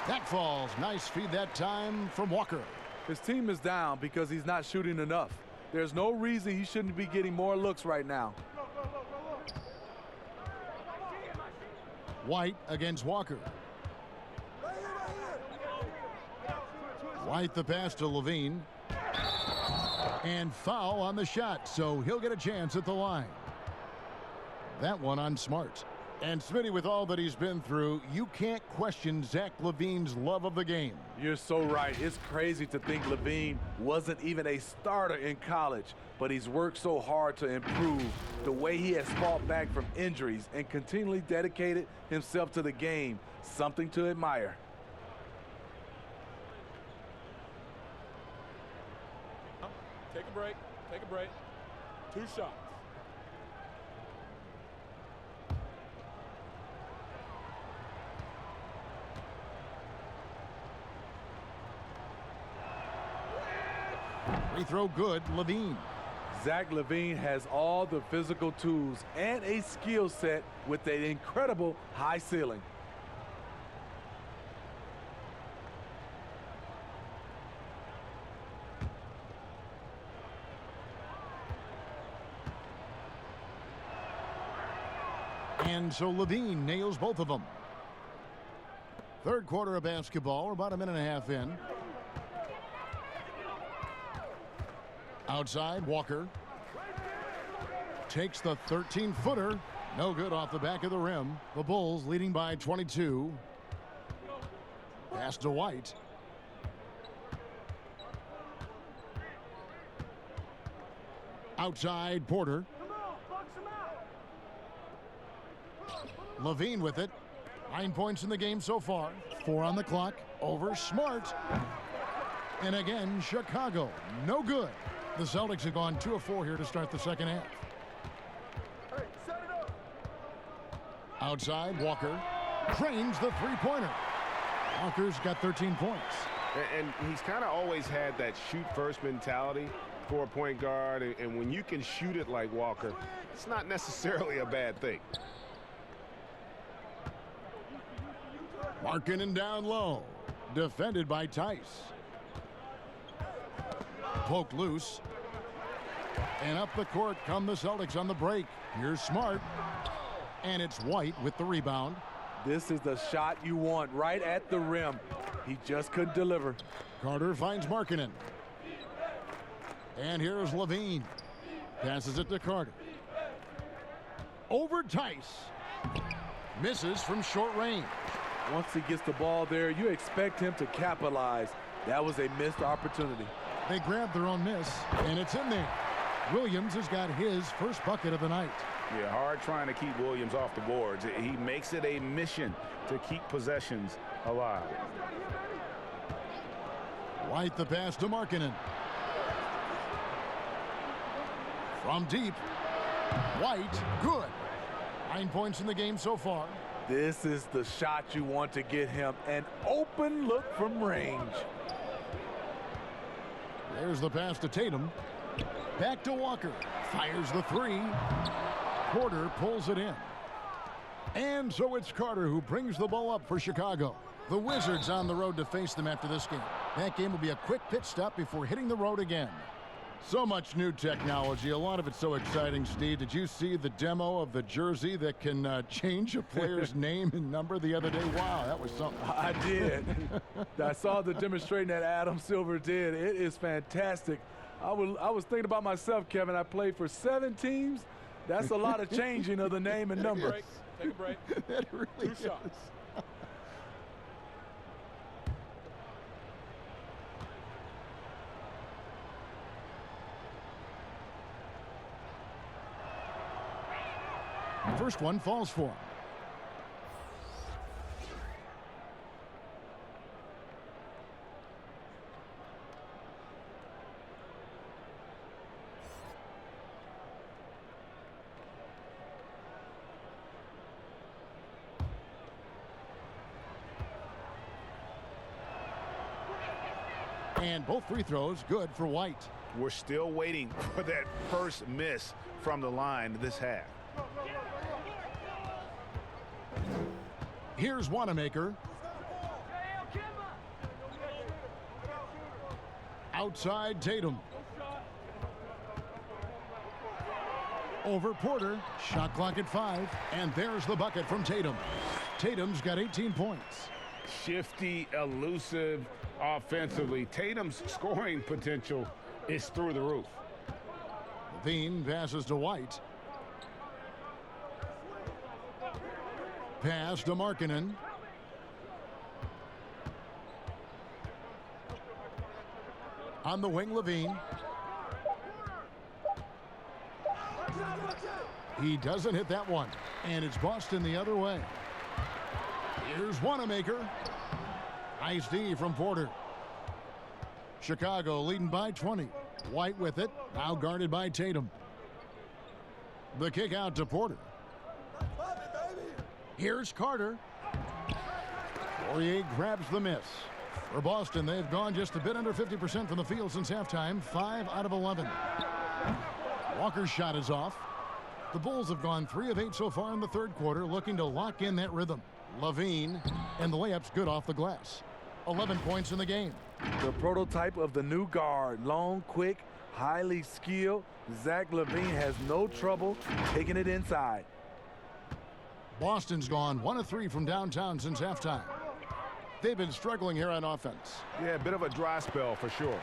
Speaker 1: That falls. Nice feed that time from Walker.
Speaker 4: His team is down because he's not shooting enough. There's no reason he shouldn't be getting more looks right now.
Speaker 1: White against Walker. White the pass to LaVine. And foul on the shot, so he'll get a chance at the line. That one on Smart. And Smitty, with all that he's been through, you can't question Zach LaVine's love of the game.
Speaker 4: You're so right. It's crazy to think LaVine wasn't even a starter in college, but he's worked so hard to improve. The way he has fought back from injuries and continually dedicated himself to the game, something to admire.
Speaker 5: Take a break. Take a break. 2 shots.
Speaker 1: Free throw good, LaVine.
Speaker 4: Zach LaVine has all the physical tools and a skill set with an incredible high ceiling.
Speaker 1: And so LaVine nails both of them. Third quarter of basketball, we're about a minute and a half in. Outside, Walker takes the 13-footer. No good off the back of the rim. The Bulls leading by 22. Pass to White. Outside, Porter. LaVine with it. 9 points in the game so far. 4 on the clock. Over Smart. And again, Chicago. No good. The Celtics have gone 2 of 4 here to start the second half. Outside, Walker drains the three-pointer. Walker's got 13 points.
Speaker 5: And he's kind of always had that shoot-first mentality for a point guard. And when you can shoot it like Walker, it's not necessarily a bad thing.
Speaker 1: Markkanen down low. Defended by Tice. Poked loose. And up the court come the Celtics on the break. Here's Smart. And it's White with the rebound.
Speaker 4: This is the shot you want right at the rim. He just couldn't deliver.
Speaker 1: Carter finds Markkanen. And here's LaVine. Passes it to Carter. Over Tice. Misses from short range.
Speaker 4: Once he gets the ball there, you expect him to capitalize. That was a missed opportunity.
Speaker 1: They grabbed their own miss, and it's in there. Williams has got his first bucket of the night.
Speaker 3: Yeah, hard trying to keep Williams off the boards. He makes it a mission to keep possessions alive.
Speaker 1: White the pass to Markkanen. From deep. White, good. 9 points in the game so far.
Speaker 4: This is the shot you want to get him. An open look from range.
Speaker 1: There's the pass to Tatum. Back to Walker. Fires the three. Porter pulls it in. And so it's Carter who brings the ball up for Chicago. The Wizards on the road to face them after this game. That game will be a quick pit stop before hitting the road again. So much new technology. A lot of it's so exciting, Steve. Did you see the demo of the jersey that can change a player's name and number the other day? Wow, that was something.
Speaker 4: I did. I saw the demonstration that Adam Silver did. It is fantastic. I was thinking about myself, Kevin. I played for 7 teams. That's a lot of changing of the name and number.
Speaker 5: Take a break.
Speaker 1: That really
Speaker 5: 2 shots.
Speaker 1: First one falls for him. And both free throws good for White.
Speaker 3: We're still waiting for that first miss from the line this half.
Speaker 1: Here's Wanamaker. Outside Tatum. Over Porter. Shot clock at 5. And there's the bucket from Tatum. Tatum's got 18 points.
Speaker 5: Shifty, elusive offensively. Tatum's scoring potential is through the roof.
Speaker 1: Levine passes to White. Pass to Markkanen. On the wing, Levine. He doesn't hit that one. And it's Boston the other way. Here's Wanamaker. Nice D from Porter. Chicago leading by 20. White with it. Now guarded by Tatum. The kick out to Porter. Here's Carter. Poirier grabs the miss. For Boston, they've gone just a bit under 50% from the field since halftime. 5 out of 11. Walker's shot is off. The Bulls have gone 3 of 8 so far in the third quarter, looking to lock in that rhythm. Levine, and the layup's good off the glass. 11 points in the game.
Speaker 4: The prototype of the new guard. Long, quick, highly skilled. Zach LaVine has no trouble taking it inside.
Speaker 1: Boston's gone 1 of 3 from downtown since halftime. They've been struggling here on offense.
Speaker 5: Yeah, a bit of a dry spell for sure.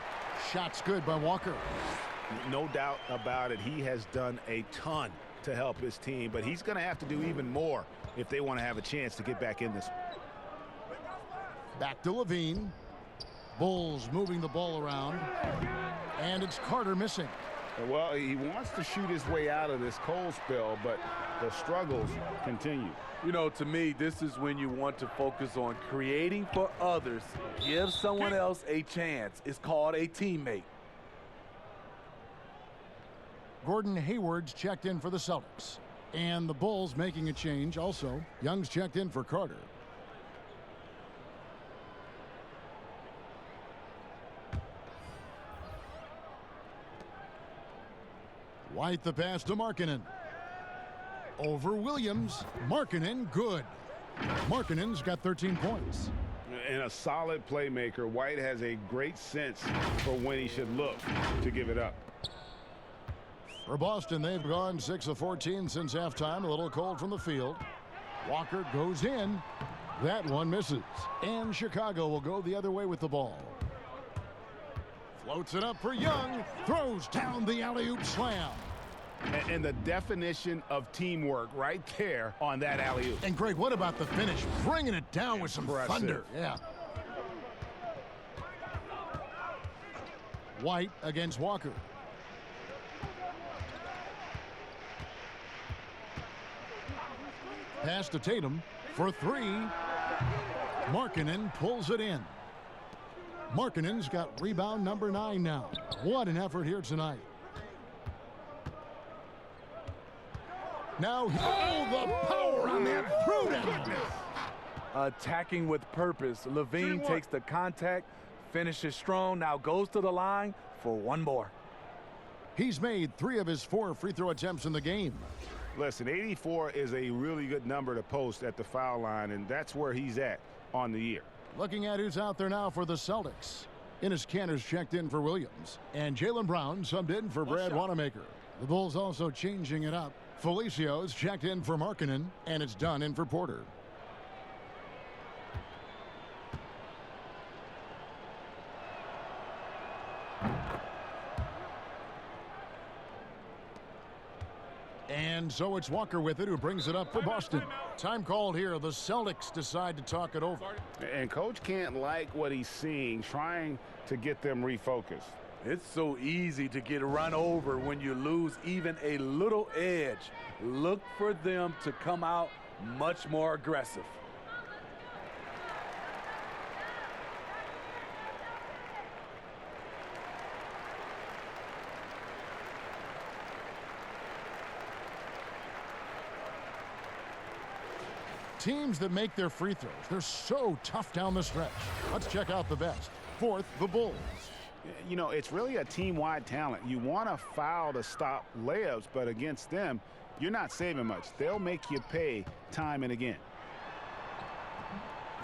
Speaker 1: Shots good by Walker.
Speaker 3: No doubt about it. He has done a ton to help his team, but he's going to have to do even more if they want to have a chance to get back in this.
Speaker 1: Back to Levine. Bulls moving the ball around. And it's Carter missing.
Speaker 5: Well, he wants to shoot his way out of this cold spell, but the struggles continue.
Speaker 4: You know, to me, this is when you want to focus on creating for others. Give someone else a chance. It's called a teammate.
Speaker 1: Gordon Hayward's checked in for the Celtics. And the Bulls making a change also. Young's checked in for Carter. White the pass to Markkanen. Over Williams. Markkanen good. Markkanen's got 13 points.
Speaker 5: And a solid playmaker, White has a great sense for when he should look to give it up.
Speaker 1: For Boston, they've gone 6 of 14 since halftime. A little cold from the field. Walker goes in. That one misses. And Chicago will go the other way with the ball. Floats it up for Young. Throws down the alley-oop slam.
Speaker 5: And the definition of teamwork right there on that alley-oop.
Speaker 1: And Greg, what about the finish? Bringing it down with some thunder. Yeah. White against Walker. Pass to Tatum for 3. Markkanen pulls it in. Markkanen's got rebound number 9 now. What an effort here tonight. Now, the power on that throwdown.
Speaker 4: Attacking with purpose. LaVine takes the contact, finishes strong, now goes to the line for one more.
Speaker 1: He's made 3 of his 4 free throw attempts in the game.
Speaker 5: Listen, 84 is a really good number to post at the foul line, and that's where he's at on the year.
Speaker 1: Looking at who's out there now for the Celtics. Enes Kanter's checked in for Williams. And Jaylen Brown subbed in for Brad Wanamaker. The Bulls also changing it up. Felicio's checked in for Markkanen, and it's done in for Porter. And so it's Walker with it, who brings it up for Boston. Time called here. The Celtics decide to talk it over.
Speaker 5: And Coach can't like what he's seeing, trying to get them refocused.
Speaker 4: It's so easy to get run over when you lose even a little edge. Look for them to come out much more aggressive.
Speaker 1: Teams that make their free throws, they're so tough down the stretch. Let's check out the best. fourth, the Bulls.
Speaker 3: You know, it's really a team-wide talent. You want to foul to stop layups, but against them, you're not saving much. They'll make you pay time and again.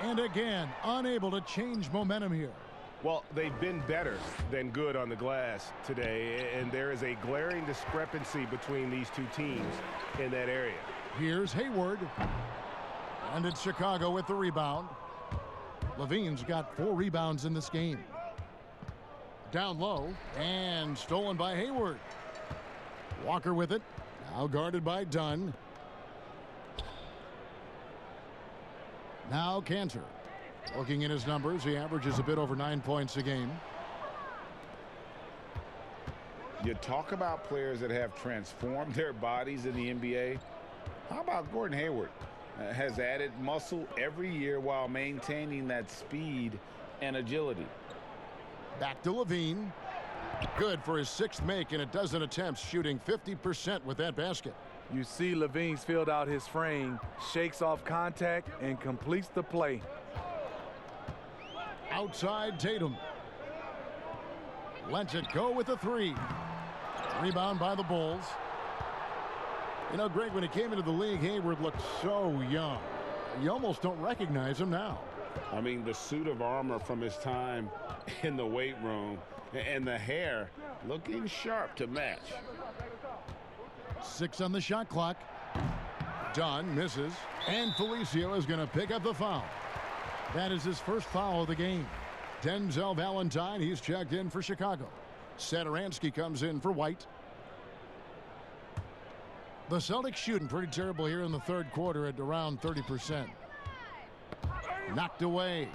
Speaker 1: And again, unable to change momentum here.
Speaker 5: Well, they've been better than good on the glass today, and there is a glaring discrepancy between these two teams in that area.
Speaker 1: Here's Hayward. And it's Chicago with the rebound. Levine's got 4 rebounds in this game. Down low, and stolen by Hayward. Walker with it, now guarded by Dunn. Now Cantor. Looking at his numbers, he averages a bit over 9 points a game.
Speaker 3: You talk about players that have transformed their bodies in the NBA. How about Gordon Hayward? Has added muscle every year while maintaining that speed and agility.
Speaker 1: Back to Levine. Good for his 6th make in a dozen attempts, shooting 50% with that basket.
Speaker 4: You see Levine's filled out his frame, shakes off contact, and completes the play.
Speaker 1: Outside Tatum. Lets it go with a 3. Rebound by the Bulls. You know, Greg, when he came into the league, Hayward looked so young. You almost don't recognize him now.
Speaker 5: I mean, the suit of armor from his time in the weight room and the hair looking sharp to match.
Speaker 1: 6 on the shot clock. Dunn misses, and Felicio is going to pick up the foul. That is his first foul of the game. Denzel Valentine, he's checked in for Chicago. Satoransky comes in for White. The Celtics shooting pretty terrible here in the 3rd quarter at around 30%. Knocked away.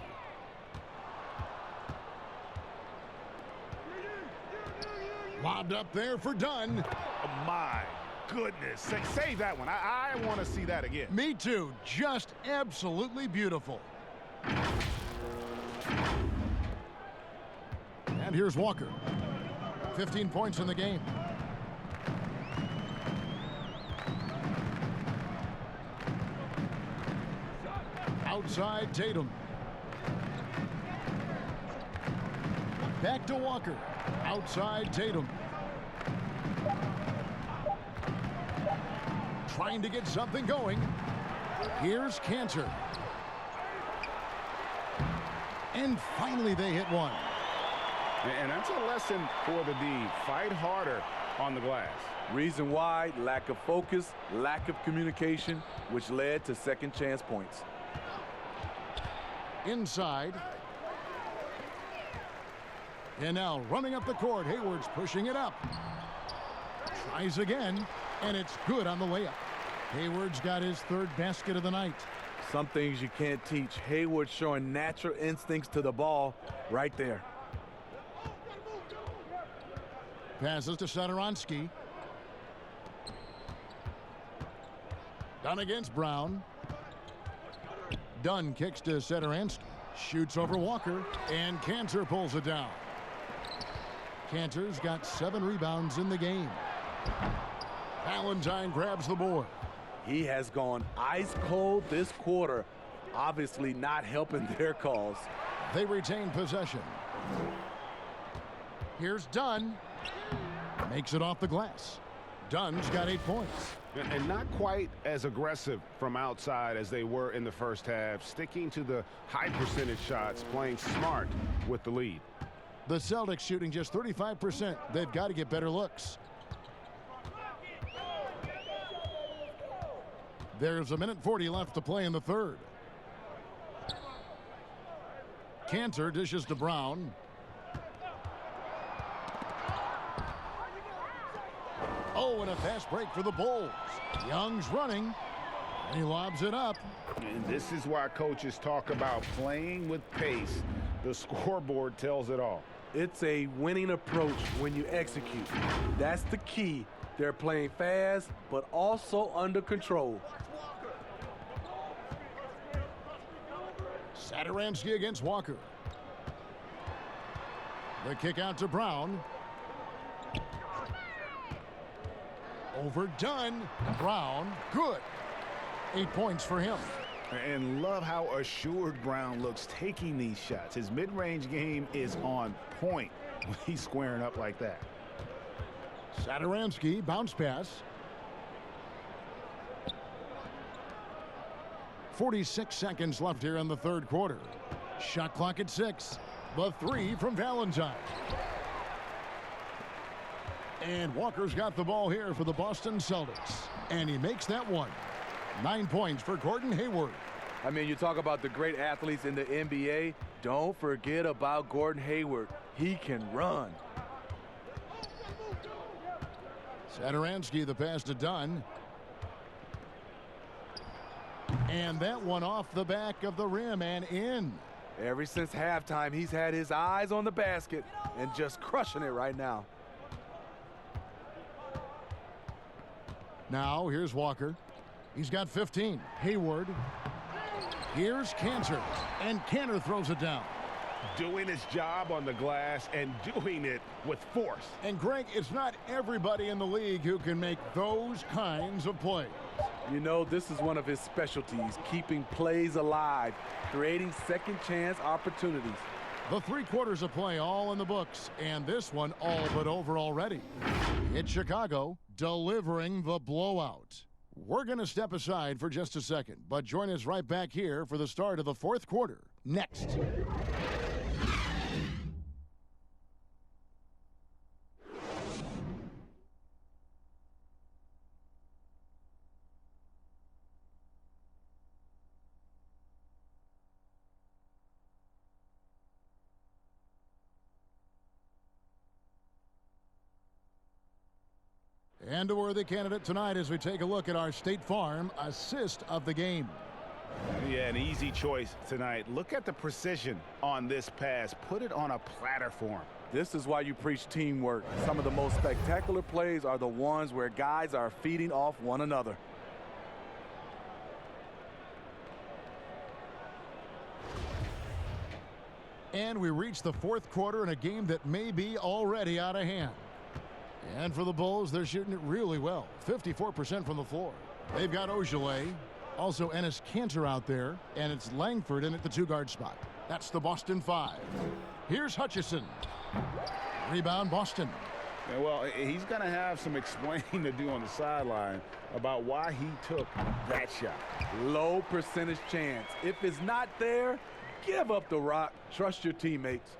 Speaker 1: Lobbed up there for Dunn.
Speaker 5: Oh, my goodness. Save that one. I want to see that again.
Speaker 1: Me too. Just absolutely beautiful. And here's Walker. 15 points in the game. Outside Tatum. Back to Walker. Outside Tatum. Trying to get something going. Here's Cantor. And finally they hit one.
Speaker 3: And that's a lesson for the D. Fight harder on the glass.
Speaker 4: Reason why: lack of focus, lack of communication, which led to second chance points.
Speaker 1: Inside. And now running up the court, Hayward's pushing it up. Tries again, and it's good on the layup. Hayward's got his 3rd basket of the night.
Speaker 4: Some things you can't teach. Hayward showing natural instincts to the ball right there.
Speaker 1: Passes to Satoransky. Dunn against Brown. Dunn kicks to Satoransky. Shoots over Walker, and Cantor pulls it down. Cantor's got 7 rebounds in the game. Valentine grabs the board.
Speaker 4: He has gone ice cold this quarter, obviously not helping their cause.
Speaker 1: They retain possession. Here's Dunn. Makes it off the glass. Dunn's got 8 points.
Speaker 5: And not quite as aggressive from outside as they were in the first half, sticking to the high percentage shots, playing smart with the lead.
Speaker 1: The Celtics shooting just 35%. They've got to get better looks. There's 1:40 left to play in the 3rd. Cantor dishes to Brown. Oh, and a fast break for the Bulls. Young's running. And he lobs it up.
Speaker 3: And this is why coaches talk about playing with pace. The scoreboard tells it all.
Speaker 4: It's a winning approach when you execute. That's the key. They're playing fast, but also under control.
Speaker 1: Satoransky against Walker. The kick out to Brown. Overdone. Brown, good. 8 points for him.
Speaker 3: And love how assured Brown looks taking these shots. His mid-range game is on point when he's squaring up like that.
Speaker 1: Satoransky, bounce pass. 46 seconds left here in the third quarter. Shot clock at 6. The three from Valentine. And Walker's got the ball here for the Boston Celtics. And he makes that one. 9 points for Gordon Hayward.
Speaker 4: I mean, you talk about the great athletes in the NBA. Don't forget about Gordon Hayward. He can run.
Speaker 1: Satoransky, the pass to Dunn. And that one off the back of the rim and in.
Speaker 4: Ever since halftime, he's had his eyes on the basket and just crushing it right now.
Speaker 1: Now, here's Walker. He's got 15. Hayward. Here's Cantor. And Cantor throws it down.
Speaker 5: Doing his job on the glass and doing it with force.
Speaker 1: And Greg, it's not everybody in the league who can make those kinds of plays.
Speaker 4: You know, this is one of his specialties, keeping plays alive, creating second chance opportunities.
Speaker 1: The 3 quarters of play all in the books, and this one all but over already. It's Chicago delivering the blowout. We're going to step aside for just a second, but join us right back here for the start of the fourth quarter next. And a worthy candidate tonight as we take a look at our State Farm assist of the game.
Speaker 3: Yeah, an easy choice tonight. Look at the precision on this pass. Put it on a platter for him.
Speaker 4: This is why you preach teamwork. Some of the most spectacular plays are the ones where guys are feeding off one another.
Speaker 1: And we reach the fourth quarter in a game that may be already out of hand. And for the Bulls, they're shooting it really well. 54% from the floor. They've got Ojale, also Enes Kanter out there, and it's Langford in at the 2-guard spot. That's the Boston 5. Here's Hutchison. Rebound, Boston.
Speaker 3: Yeah, well, he's going to have some explaining to do on the sideline about why he took that shot.
Speaker 4: Low percentage chance. If it's not there, give up the rock. Trust your teammates.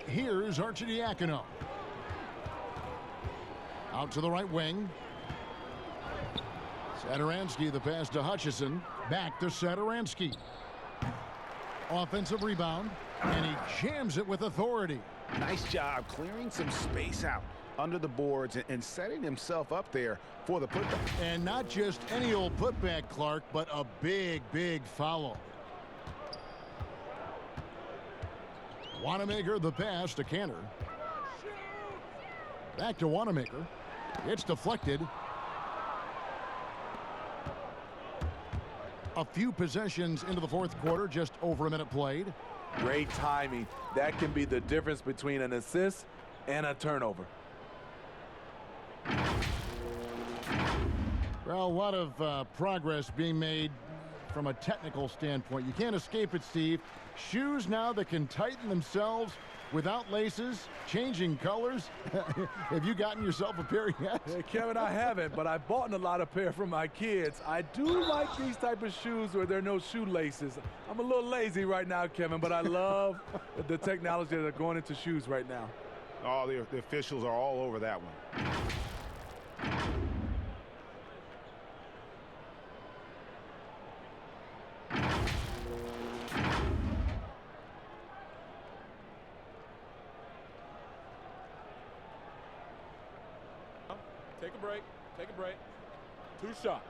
Speaker 1: Here's Arcidiacono. Out to the right wing. Satoransky, the pass to Hutchison. Back to Satoransky. Offensive rebound. And he jams it with authority.
Speaker 3: Nice job clearing some space out under the boards and setting himself up there for the putback.
Speaker 1: And not just any old putback, Clark, but a big, big foul. Wanamaker, the pass to Kanter. Back to Wanamaker. It's deflected. A few possessions into the fourth quarter, just over a minute played.
Speaker 4: Great timing. That can be the difference between an assist and a turnover.
Speaker 1: Well, a lot of progress being made from a technical standpoint. You can't escape it, Steve. Shoes now that can tighten themselves without laces, changing colors. Have you gotten yourself a pair yet?
Speaker 4: Hey, Kevin, I haven't, but I bought a lot of pair for my kids. I do like these type of shoes where there are no shoelaces. I'm a little lazy right now, Kevin, but I love the technology that are going into shoes right now.
Speaker 5: Oh, the officials are all over that one.
Speaker 7: Take a break. Take a break. 2 shots.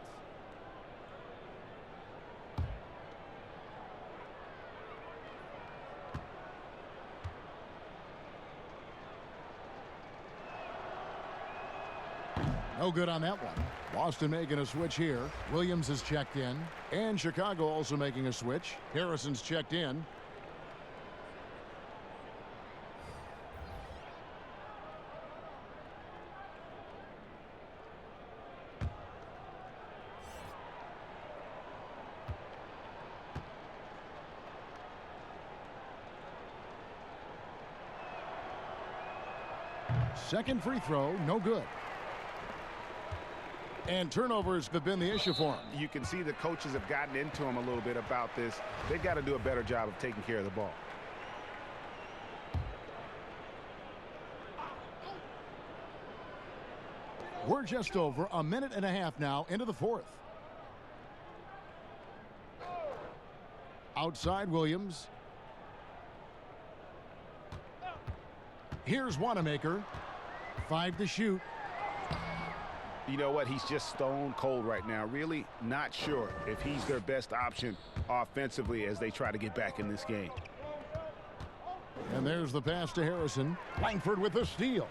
Speaker 1: No good on that one. Boston making a switch here. Williams has checked in. And Chicago also making a switch. Harrison's checked in. Second free throw, no good. And turnovers have been the issue for him.
Speaker 3: You can see the coaches have gotten into him a little bit about this. They've got to do a better job of taking care of the ball.
Speaker 1: We're just over a minute and a half now into the fourth. Outside Williams. Here's Wanamaker. 5 to shoot.
Speaker 3: You know what? He's just stone cold right now. Really not sure if he's their best option offensively as they try to get back in this game.
Speaker 1: And there's the pass to Harrison. Langford with the steal.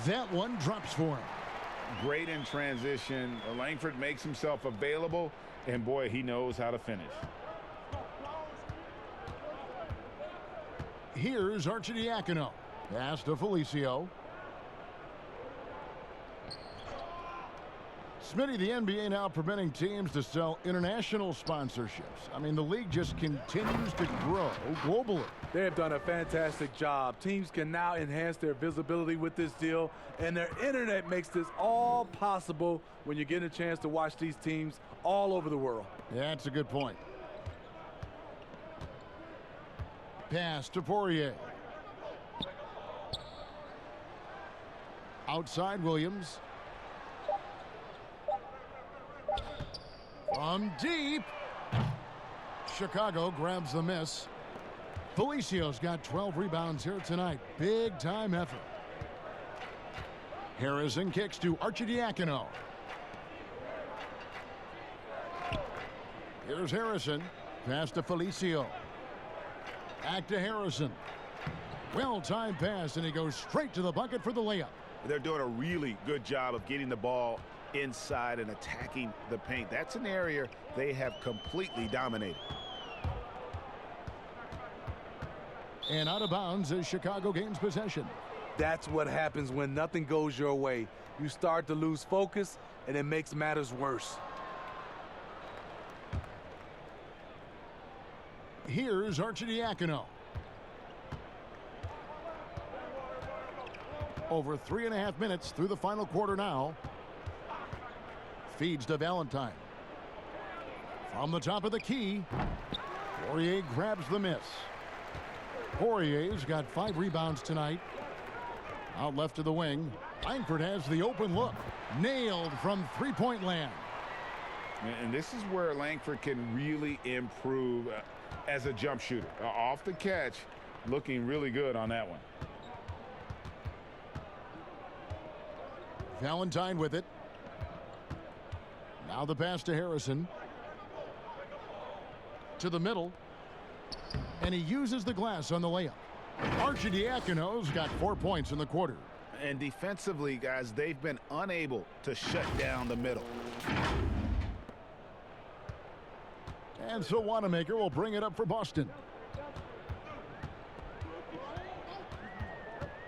Speaker 1: That one drops for him.
Speaker 3: Great in transition. Langford makes himself available, and boy, he knows how to finish.
Speaker 1: Here's Arcidiacono. Pass to Felicio. Smitty, the NBA now permitting teams to sell international sponsorships. I mean, the league just continues to grow globally.
Speaker 4: They have done a fantastic job. Teams can now enhance their visibility with this deal, and their internet makes this all possible when you get a chance to watch these teams all over the world.
Speaker 1: Yeah, that's a good point. Pass to Poirier. Outside Williams. From deep. Chicago grabs the miss. Felicio's got 12 rebounds here tonight. Big time effort. Harrison kicks to Arcidiacono. Here's Harrison. Pass to Felicio. Back to Harrison. Well-timed pass, and he goes straight to the bucket for the layup.
Speaker 3: They're doing a really good job of getting the ball inside and attacking the paint. That's an area they have completely dominated.
Speaker 1: And out of bounds is Chicago gains possession.
Speaker 4: That's what happens when nothing goes your way. You start to lose focus, and it makes matters worse.
Speaker 1: Here's Arcidiacono. Over 3.5 minutes through the final quarter now. Feeds to Valentine. From the top of the key, Poirier grabs the miss. Poirier's got 5 rebounds tonight. Out left to the wing. Langford has the open look. Nailed from three-point land.
Speaker 3: And this is where Langford can really improve as a jump shooter. Off the catch, looking really good on that one.
Speaker 1: Valentine with it. Now the pass to Harrison. To the middle. And he uses the glass on the layup. Arcidiacono's got 4 points in the quarter.
Speaker 3: And defensively, guys, they've been unable to shut down the middle.
Speaker 1: And so Wanamaker will bring it up for Boston.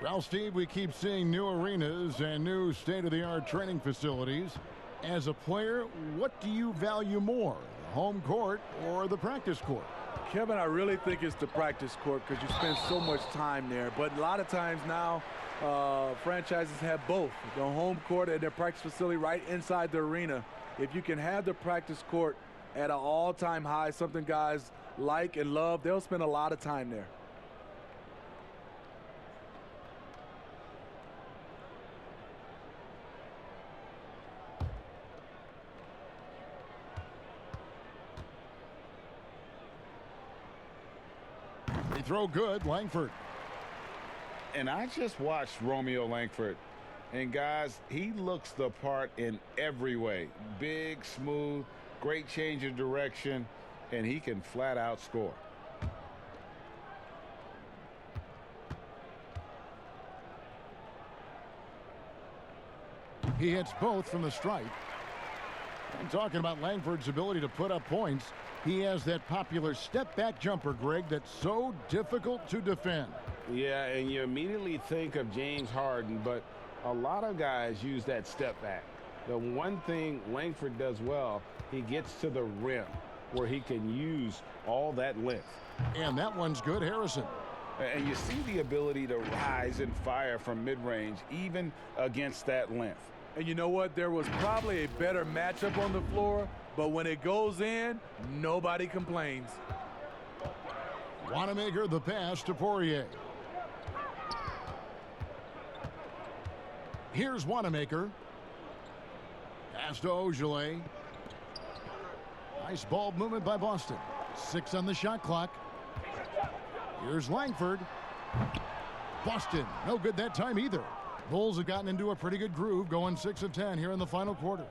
Speaker 1: Well, Steve, we keep seeing new arenas and new state-of-the-art training facilities. As a player, what do you value more, the home court or the practice court?
Speaker 4: Kevin, I really think it's the practice court because you spend so much time there. But a lot of times now, franchises have both, the home court and their practice facility right inside the arena. If you can have the practice court at an all-time high, something guys like and love, they'll spend a lot of time there.
Speaker 1: They throw good, Langford.
Speaker 3: And I just watched Romeo Langford. And guys, he looks the part in every way. Big, smooth, great change of direction, and he can flat out score.
Speaker 1: He hits both from the stripe. I'm talking about Langford's ability to put up points. He has that popular step-back jumper, Greg, that's so difficult to defend.
Speaker 3: Yeah, and you immediately think of James Harden, but a lot of guys use that step back. The one thing Langford does well, he gets to the rim where he can use all that length.
Speaker 1: And that one's good, Harrison.
Speaker 3: And you see the ability to rise and fire from mid-range, even against that length.
Speaker 4: And you know what? There was probably a better matchup on the floor, but when it goes in, nobody complains.
Speaker 1: Wanamaker the pass to Poirier. Here's Wanamaker. Pass to Ogilvy. Nice ball movement by Boston. 6 on the shot clock. Here's Langford. Boston, no good that time either. Bulls have gotten into a pretty good groove, going 6 of 10 here in the final quarter.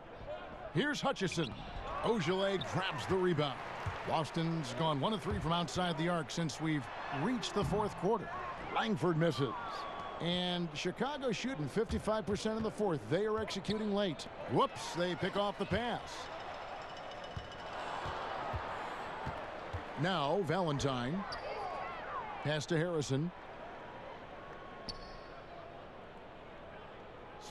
Speaker 1: Here's Hutchison. Ogilvy grabs the rebound. Boston's gone 1 of 3 from outside the arc since we've reached the fourth quarter. Langford misses. And Chicago shooting 55% in the fourth. They are executing late. Whoops, they pick off the pass. Now Valentine. Pass to Harrison.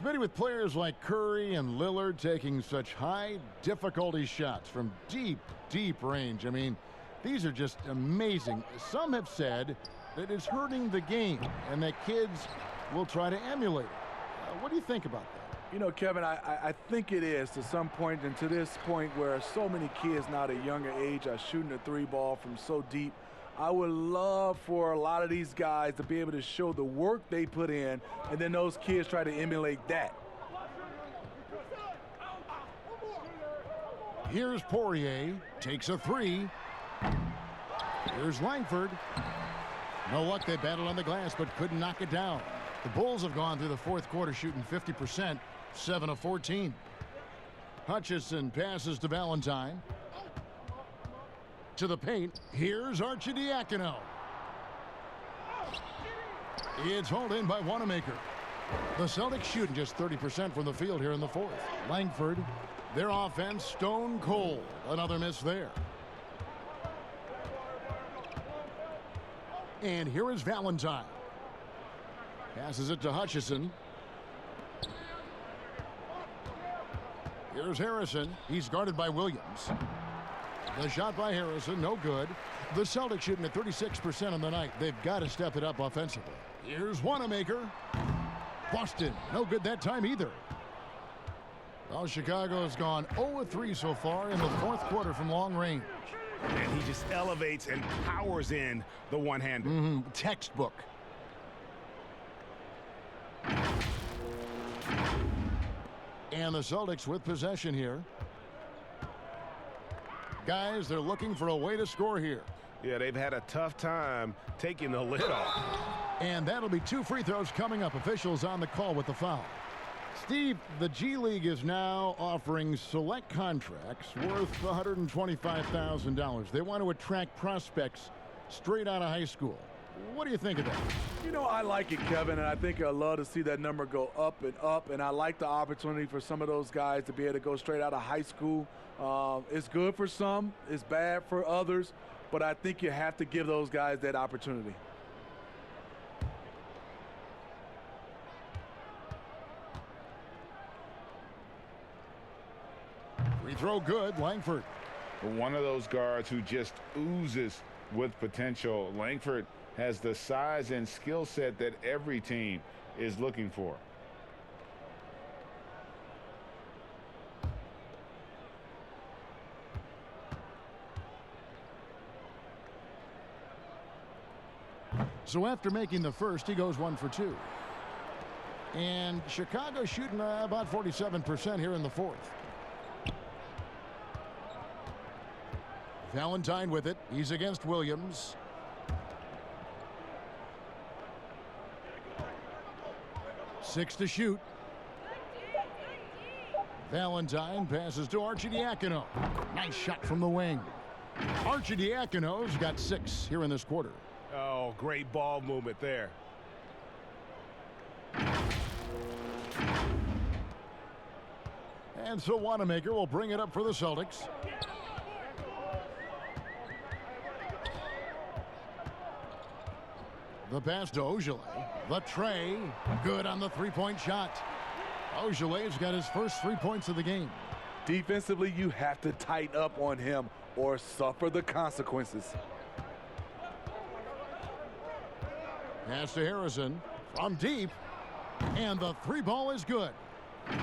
Speaker 1: Smitty, with players like Curry and Lillard taking such high difficulty shots from deep, deep range. I mean, these are just amazing. Some have said that it's hurting the game and that kids will try to emulate it. What do you think about that?
Speaker 4: You know, Kevin, I think it is to some point, and to this point where so many kids now at a younger age are shooting the 3 ball from so deep. I would love for a lot of these guys to be able to show the work they put in, and then those kids try to emulate that.
Speaker 1: Here's Poirier, takes a 3. Here's Langford. No luck, they battled on the glass but couldn't knock it down. The Bulls have gone through the fourth quarter shooting 50%, 7 of 14. Hutchison passes to Valentine. To the paint, here's Arcidiacono. It's hauled in by Wanamaker. The Celtics shooting just 30% from the field here in the fourth. Langford, their offense stone cold. Another miss there. And here is Valentine. Passes it to Hutchison. Here's Harrison. He's guarded by Williams. The shot by Harrison, no good. The Celtics shooting at 36% on the night. They've got to step it up offensively. Here's Wanamaker. Boston, no good that time either. Well, Chicago has gone 0-3 so far in the fourth quarter from long range.
Speaker 3: And he just elevates and powers in the one-hander.
Speaker 1: Textbook. And the Celtics with possession here. Guys, they're looking for a way to score here.
Speaker 5: Yeah, they've had a tough time taking the lid off.
Speaker 1: And that'll be 2 free throws coming up. Officials on the call with the foul. Steve, the G League is now offering select contracts worth $125,000. They want to attract prospects straight out of high school. What do you think of that?
Speaker 4: You know, I like it, Kevin, and I think I'd love to see that number go up and up, and I like the opportunity for some of those guys to be able to go straight out of high school. It's good for some, it's bad for others, but I think you have to give those guys that opportunity.
Speaker 1: Free throw good, Langford.
Speaker 3: One of those guards who just oozes with potential. Langford has the size and skill set that every team is looking for.
Speaker 1: So after making the first, he goes 1 for 2. And Chicago shooting about 47% here in the fourth. Valentine with it. He's against Williams. Six to shoot. Valentine passes to Arcidiacono. Nice shot from the wing. Arcidiacono's got 6 here in this quarter.
Speaker 5: Oh, great ball movement there.
Speaker 1: And so Wanamaker will bring it up for the Celtics. The pass to Ogilvy. The tray. Good on the three-point shot. Ogilvy's got his first 3 points of the game.
Speaker 4: Defensively, you have to tighten up on him or suffer the consequences.
Speaker 1: Pass to Harrison from deep. And the three ball is good.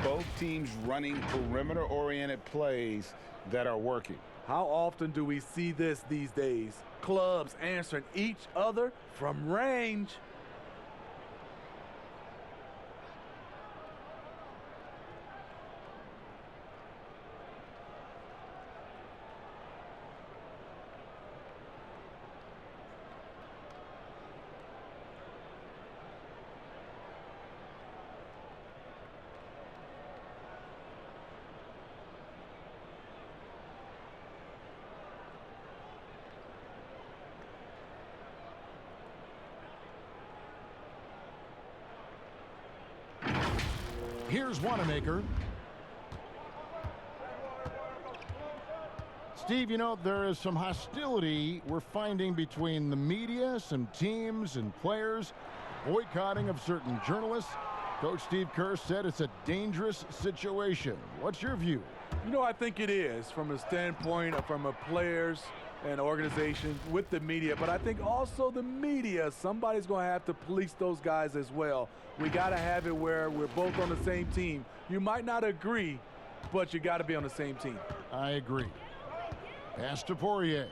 Speaker 3: Both teams running perimeter-oriented plays that are working.
Speaker 4: How often do we see this these days? Clubs answering each other from range.
Speaker 1: Here's Wanamaker. Steve, you know, there is some hostility we're finding between the media, some teams and players, boycotting of certain journalists. Coach Steve Kerr said it's a dangerous situation. What's your view?
Speaker 4: You know, I think it is from a standpoint from a players and organization with the media, but I think also the media, somebody's going to have to police those guys as well. We got to have it where we're both on the same team. You might not agree, but you got to be on the same team.
Speaker 1: I agree. Pass to Poirier.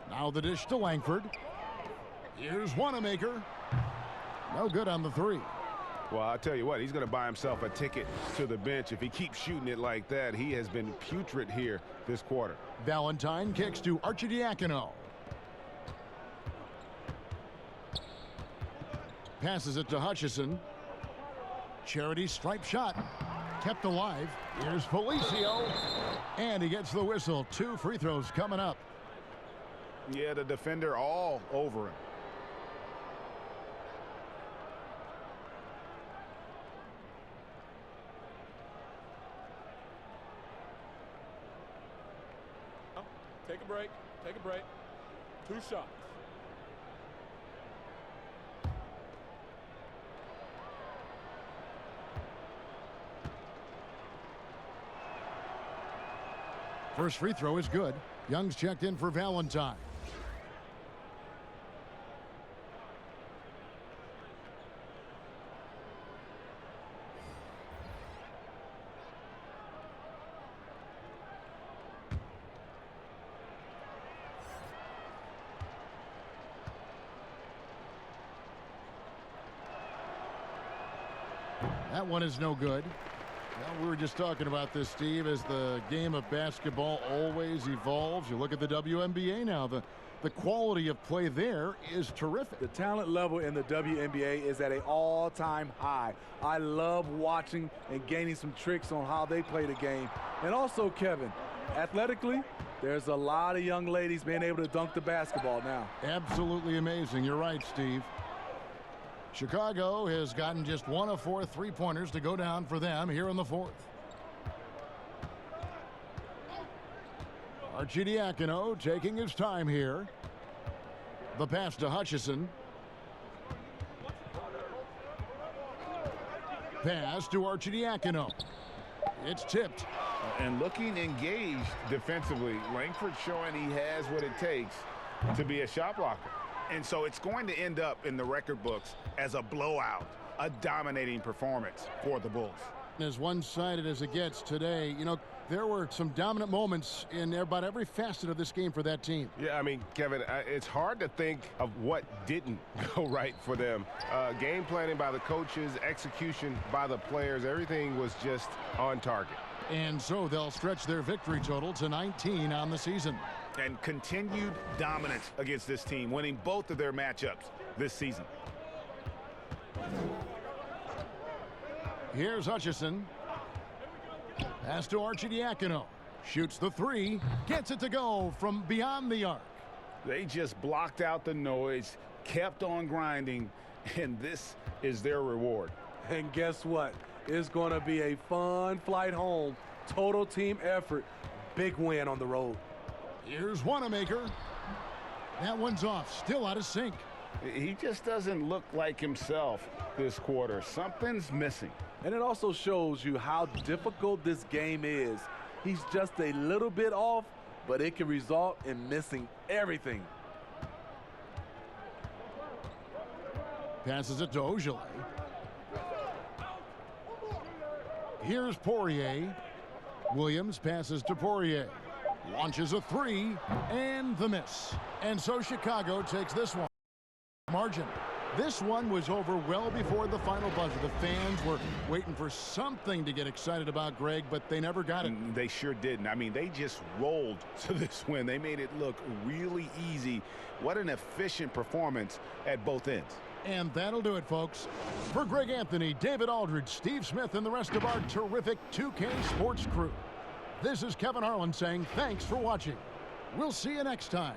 Speaker 1: Now the dish to Langford. Here's Wanamaker. No good on the three.
Speaker 5: Well, I'll tell you what, he's going to buy himself a ticket to the bench if he keeps shooting it like that. He has been putrid here this quarter.
Speaker 1: Valentine kicks to Arcidiacono. Passes it to Hutchison. Charity stripe shot. Kept alive. Here's Felicio. And he gets the whistle. 2 free throws coming up.
Speaker 5: Yeah, the defender all over him.
Speaker 12: Take a break. Take a break. 2 shots.
Speaker 1: First free throw is good. Young's checked in for Valentine. That one is no good. Well, we were just talking about this, Steve, as the game of basketball always evolves. You look at the WNBA now. The quality of play there is terrific.
Speaker 4: The talent level in the WNBA is at an all-time high. I love watching and gaining some tricks on how they play the game. And also, Kevin, athletically, there's a lot of young ladies being able to dunk the basketball now.
Speaker 1: Absolutely amazing. You're right, Steve. Chicago has gotten just 1 of 4 3-pointers to go down for them here in the 4th. Arcidiacono taking his time here. The pass to Hutchison. Pass to Arcidiacono. It's tipped.
Speaker 3: And looking engaged defensively, Langford showing he has what it takes to be a shot blocker. And so it's going to end up in the record books as a blowout, a dominating performance for the Bulls.
Speaker 1: As one-sided as it gets today, you know, there were some dominant moments in about every facet of this game for that team.
Speaker 5: Yeah, I mean, Kevin, it's hard to think of what didn't go right for them. Game planning by the coaches, execution by the players, everything was just on target.
Speaker 1: And so they'll stretch their victory total to 19 on the season.
Speaker 3: And continued dominance against this team, winning both of their matchups this season.
Speaker 1: Here's Hutchison. Pass to Arcidiacono. Shoots the 3. Gets it to go from beyond the arc.
Speaker 3: They just blocked out the noise, kept on grinding, and this is their reward.
Speaker 4: And guess what? It's going to be a fun flight home. Total team effort. Big win on the road.
Speaker 1: Here's Wanamaker. That one's off. Still out of sync.
Speaker 3: He just doesn't look like himself this quarter. Something's missing.
Speaker 4: And it also shows you how difficult this game is. He's just a little bit off, but it can result in missing everything.
Speaker 1: Passes it to Ojale. Here's Poirier. Williams passes to Poirier. Launches a three, and the miss. And so Chicago takes this one. Margin. This one was over well before the final buzzer. The fans were waiting for something to get excited about, Greg, but they never got it.
Speaker 3: They sure didn't. I mean, they just rolled to this win. They made it look really easy. What an efficient performance at both ends.
Speaker 1: And that'll do it, folks. For Greg Anthony, David Aldridge, Steve Smith, and the rest of our terrific 2K Sports crew, this is Kevin Harlan saying thanks for watching. We'll see you next time.